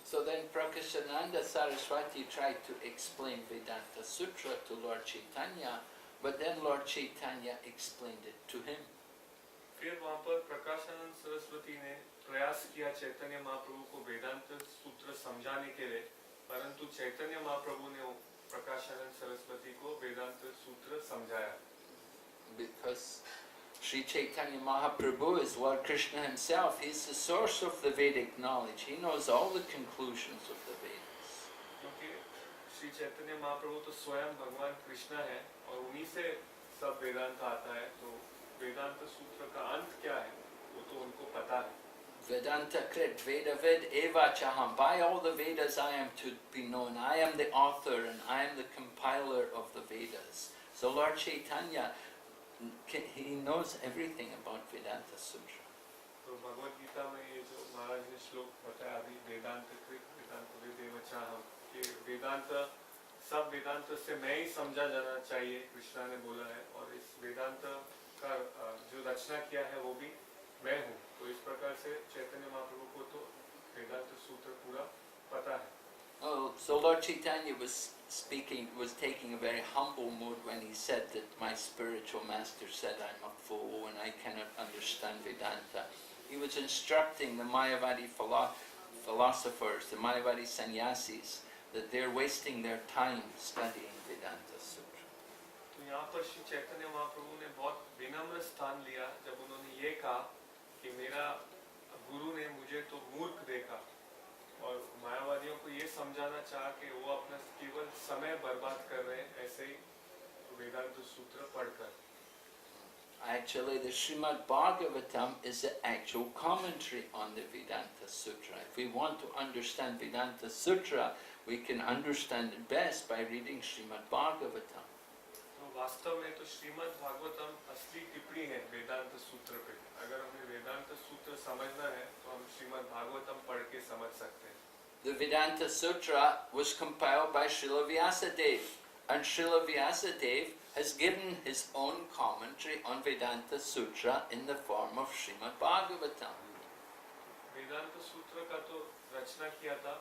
So then Prakasananda Saraswati tried to explain Vedanta Sutra to Lord Chaitanya, but then Lord Chaitanya explained it to him. फिर वहाँ पर प्रकाशानंद सरस्वती ने प्रयास किया चैतन्य महाप्रभु को वेदांत सूत्र समझाने के लिए, परंतु चैतन्य महाप्रभु ने प्रकाशानंद सरस्वती को वेदांत सूत्र समझाया। Because Sri Chaitanya Mahaprabhu is Lord Krishna himself. He's the source of the Vedic knowledge. He knows all the conclusions of the Vedas. क्योंकि श्री चैतन्य महाप्रभु तो स्वयं भगवान कृष्ण है और उन्हीं से सब वेदांत आता है, तो वेदांत सूत्र का अंत क्या है वो तो उनको पता है। Vedanta Krit Vedavid Eva Chaham. By all the Vedas I am to be known. I am the author and I am the compiler of the Vedas. So Lord Chaitanya, he knows everything about Vedanta Sutra. तो भगवद गीता में ये जो महाराज ने श्लोक बताया अभी वेदांत कृत वेदांत वेदेव चाहम, कि वेदांत सब वेदांत से मैं ही समझा जाना चाहिए, कृष्णा ने बोला है, और इस वेदांत का जो रचना किया है वो भी मैं हूँ। तो इस प्रकार से चैतन्य महाप्रभु को तो वेदांत सूत्र पूरा पता है। Oh, so Lord Chaitanya was taking a very humble mood when he said that my spiritual master said I'm a fool and I cannot understand Vedanta. He was instructing the Mayavadi philosophers, the Mayavadi sannyasis, that they're wasting their time studying Vedanta Sutra. तो यहाँ पर श्री चैतन्य महाप्रभु ने बहुत विनम्र स्थान लिया जब उन्होंने ये कहा कि मेरा गुरु ने मुझे तो मूर्ख देखा और मायावादियों को ये समझाना चाहा कि वो अपना केवल समय बर्बाद कर रहे हैं ऐसे ही वेदांत सूत्र पढ़कर। Actually, the Srimad Bhagavatam is the actual commentary on the Vedanta Sutra. If we want to understand Vedanta Sutra, we can understand it best by reading Srimad Bhagavatam. तो वास्तव में तो श्रीमद् भागवतम असली टिप्पणी है वेदांत सूत्र पे। अगर हमें वेदांत सूत्र समझना है तो हम श्रीमद् भागवतम पढ़ के समझ सकते हैं। the Vedanta Sutra was compiled by Srila Vyasadeva, and Srila Vyasadeva has given his own commentary on Vedanta Sutra in the form of Srimad Bhagavatam. वेदांत सूत्र का तो रचना किया था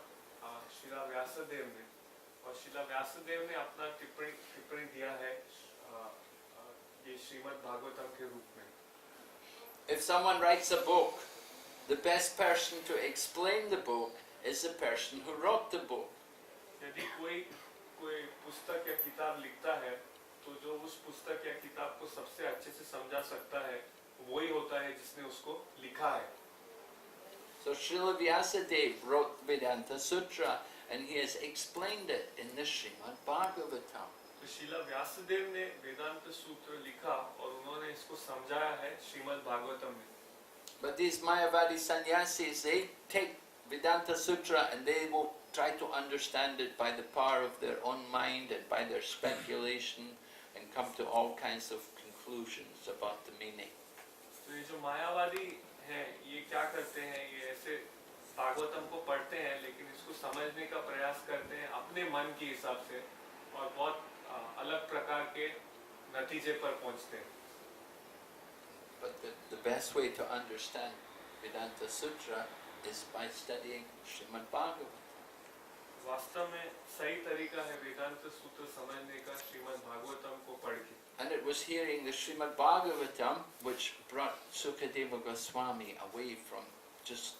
शिला व्यासदेव ने, और शिला व्यासदेव ने अपना टिप्पणी दिया है ये श्रीमद् भागवतम के रूप में. If someone writes a book, the best person to explain the book is the person who wrote the book. यदि कोई पुस्तक या किताब लिखता है, तो जो उस पुस्तक या किताब को सबसे अच्छे से समझा सकता है वही होता है जिसने उसको लिखा है. So Srila Vyasadeva wrote Vedanta Sutra and he has explained it in the Srimad Bhagavatam. तो शिला व्यासदेव ने वेदांत सूत्र लिखा और उन्होंने इसको समझाया है श्रीमद् भागवतम में. But these Mayavadi sannyasis, they take Vedanta Sutra and they will try to understand it by the power of their own mind and by their speculation and come to all kinds of conclusions about the meaning. तो ये जो मायावादी हैं, ये क्या करते हैं, ये ऐसे भागवतम को पढ़ते हैं लेकिन इसको समझने का प्रयास करते हैं अपने मन के हिसाब से और बहुत अलग प्रकार के नतीजे पर पहुंचते हैं. But the best way to understand Vedanta Sutra is by studying Srimad Bhagavatam. वास्तव में सही तरीका है वेदांत सूत्र समझने का श्रीमद् भागवतम को पढ़ के. And it was hearing the Srimad Bhagavatam which brought Sukadeva Goswami away from just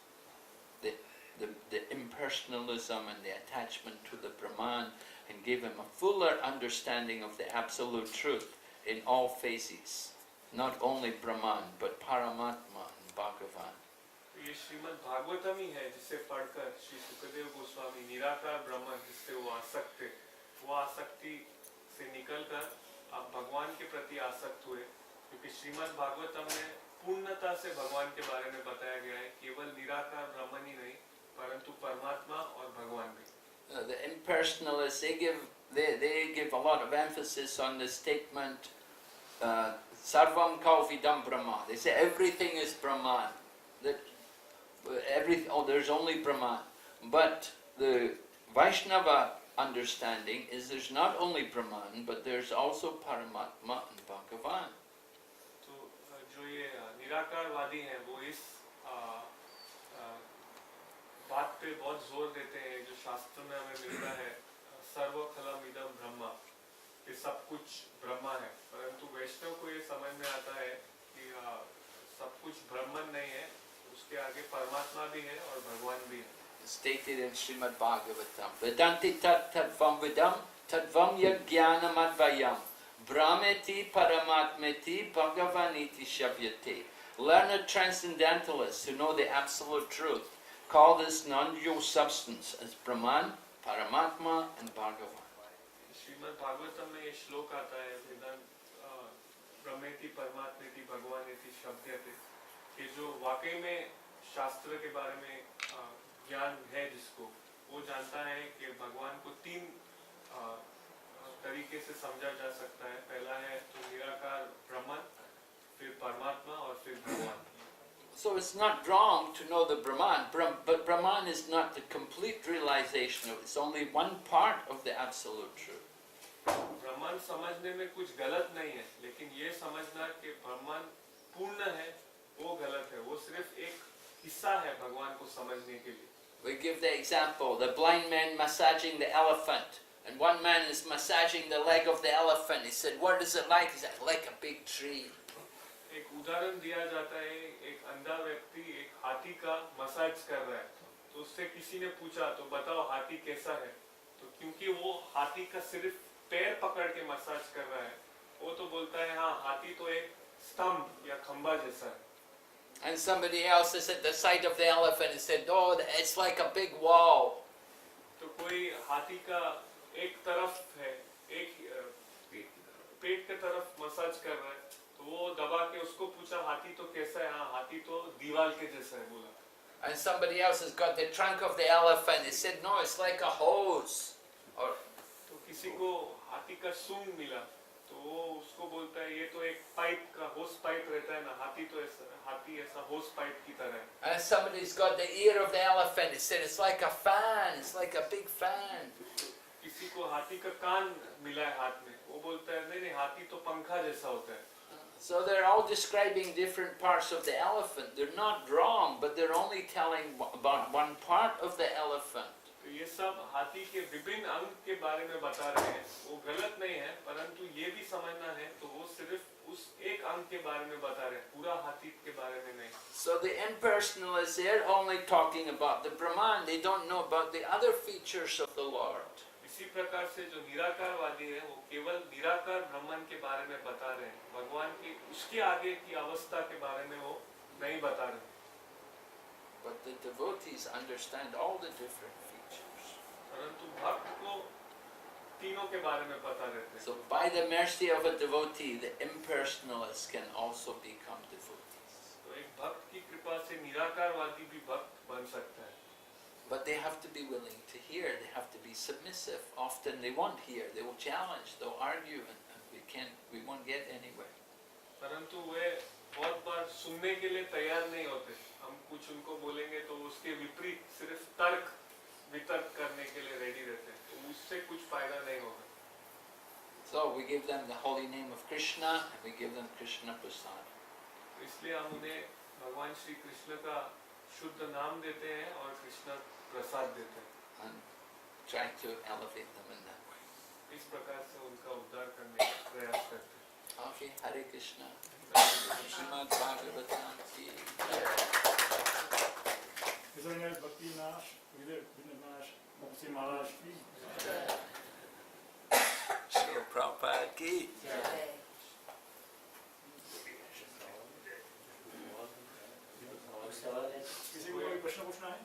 the impersonalism and the attachment to the Brahman and gave him a fuller understanding of the absolute truth in all phases. Not only Brahman but Paramatma and Bhagavan. ये श्रीमद् भागवतम ही है जिसे पढ़कर श्री सुखदेव गोस्वामी निराकार ब्रह्म जिससे वो आसक्त थे, वो आसक्ति से निकलकर आप भगवान के प्रति आसक्त हुए, क्योंकि श्रीमद् भागवतम में पूर्णता से भगवान के बारे में बताया गया है, केवल निराकार ब्रह्म ही नहीं परंतु परमात्मा और भगवान भी. The impersonalists, they give a lot of emphasis on the statement Sarvam Kalvidam Brahma. They say everything is Brahman. That there's only Brahman. But the Vaishnava understanding is there's not only Brahman, but there's also Paramatma and Bhagavan. तो जो ये निराकारवादी हैं वो इस बात पे बहुत जोर देते हैं जो शास्त्र में हमें मिलता है सर्व खलम इदम ब्रह्मा, ये सब कुछ ब्रह्मा है. परंतु वैष्णव को ये समझ में आता है कि सब कुछ ब्रह्मन नहीं है, उसके आगे परमात्मा भी है और भगवान भी है. Stated in Srimad Bhagavatam, Vedanti tat tadvam vidam tadvam yajnanam advayam brahmeti paramatmeti bhagavaniti shabhyate. Learned transcendentalists who know the absolute truth call this non-dual substance as Brahman, Paramatma and Bhagavan. Shrimad Bhagavatam में ये श्लोक आता है वेदांत ब्रह्मेति परमात्मेति भगवानेति शब्दयते, कि जो वाकई में शास्त्र के बारे में ज्ञान है जिसको, वो जानता है कि भगवान को तीन तरीके से समझा जा सकता है. पहला है तो निराकार ब्रह्मन, फिर परमात्मा और फिर भगवान. So it's not wrong to know the Brahman, but Brahman is not the complete realization of it. It's only one part of the absolute truth. ब्रह्मांड समझने में कुछ गलत नहीं है, लेकिन ये समझना कि ब्रह्मांड पूर्ण है वो गलत है. वो सिर्फ एक हिस्सा है भगवान को समझने के लिए. We give the example, the blind man massaging the elephant, and one man is massaging the leg of the elephant. He said, what is it like? He said, like a big tree. एक उदाहरण दिया जाता है, एक अंधा व्यक्ति एक हाथी का मसाज कर रहा है, तो उससे किसी ने पूछा तो बताओ हाथी कैसा है, तो क्योंकि वो हाथी का सिर्फ पैर पकड़ के मसाज कर रहा है, वो तो बोलता है हाँ हाथी तो एक स्तंभ या खंबा जैसा है. And somebody else is at the side of the elephant and said, oh, it's like a big wall. तो कोई हाथी का एक तरफ है, एक पेट के तरफ मसाज कर रहा है, तो वो दबा के उसको पूछा हाथी तो कैसा है, हाँ हाथी तो दीवार के जैसा है बोला. And somebody else has got the trunk of the elephant. He said, no, it's like a hose. Or तो किसी को हाथी का सूंड मिला, तो तो वो उसको बोलता है ये तो एक पाइप का होस पाइप रहता है ना, हाथी ऐसा होस पाइप की तरह है. And somebody's got the ear of the elephant. He said it's like a fan. It's like a big fan. किसी को हाथी का कान मिला है हाथ में, वो बोलता है नहीं हाथी तो पंखा जैसा होता है. So they're all describing different parts of the elephant. They're not wrong, but they're only telling about one part of the elephant. तो ये सब हाथी के विभिन्न अंग के बारे में बता रहे हैं. वो गलत नहीं है, परंतु ये भी समझना है तो वो सिर्फ उस एक अंग के बारे में बता रहे हैं, पूरा हाथी के बारे में नहीं. So the impersonalists, they're only talking about the Brahman. They don't know about the other features of the Lord. इसी प्रकार से जो निराकारवादी है वो केवल निराकार ब्रह्मन के बारे में बता रहे हैं, भगवान की उसके आगे की अवस्था के बारे में वो नहीं बता रहे. But the devotees understand all the different features. परंतु भक्त को तीनों के बारे में पता रहते हैं. So by the mercy of a devotee, the impersonalists can also become devotees. तो एक भक्त की कृपा से निराकारवादी भी भक्त बन सकता है. But they have to be willing to hear. They have to be submissive. Often they won't hear. They will challenge. They'll argue, and we won't get anywhere. परंतु वे बहुत बार सुनने के लिए तैयार नहीं होते. हम कुछ उनको बोलेंगे तो उसके विपरीत सिर्फ तर्क वितर्क करने के लिए रेडी रहते हैं, तो उससे कुछ फायदा नहीं होगा. So we give them the holy name of Krishna, and we give them Krishna Prasad. इसलिए हम उन्हें भगवान श्री कृष्ण का शुद्ध नाम देते हैं और कृष्ण प्रसाद देते हैं. And try to elevate them in that way. इस प्रकार से उनका उद्धार करने का प्रयास करते हैं. Okay, Hare Krishna. Srimad Bhagavatam ki jai. Bizonyos Bhakti Nash, Vidyash, Bhakti Maharaj ki. Srila Prabhupada ki. किसी को कोई प्रश्न पूछना है?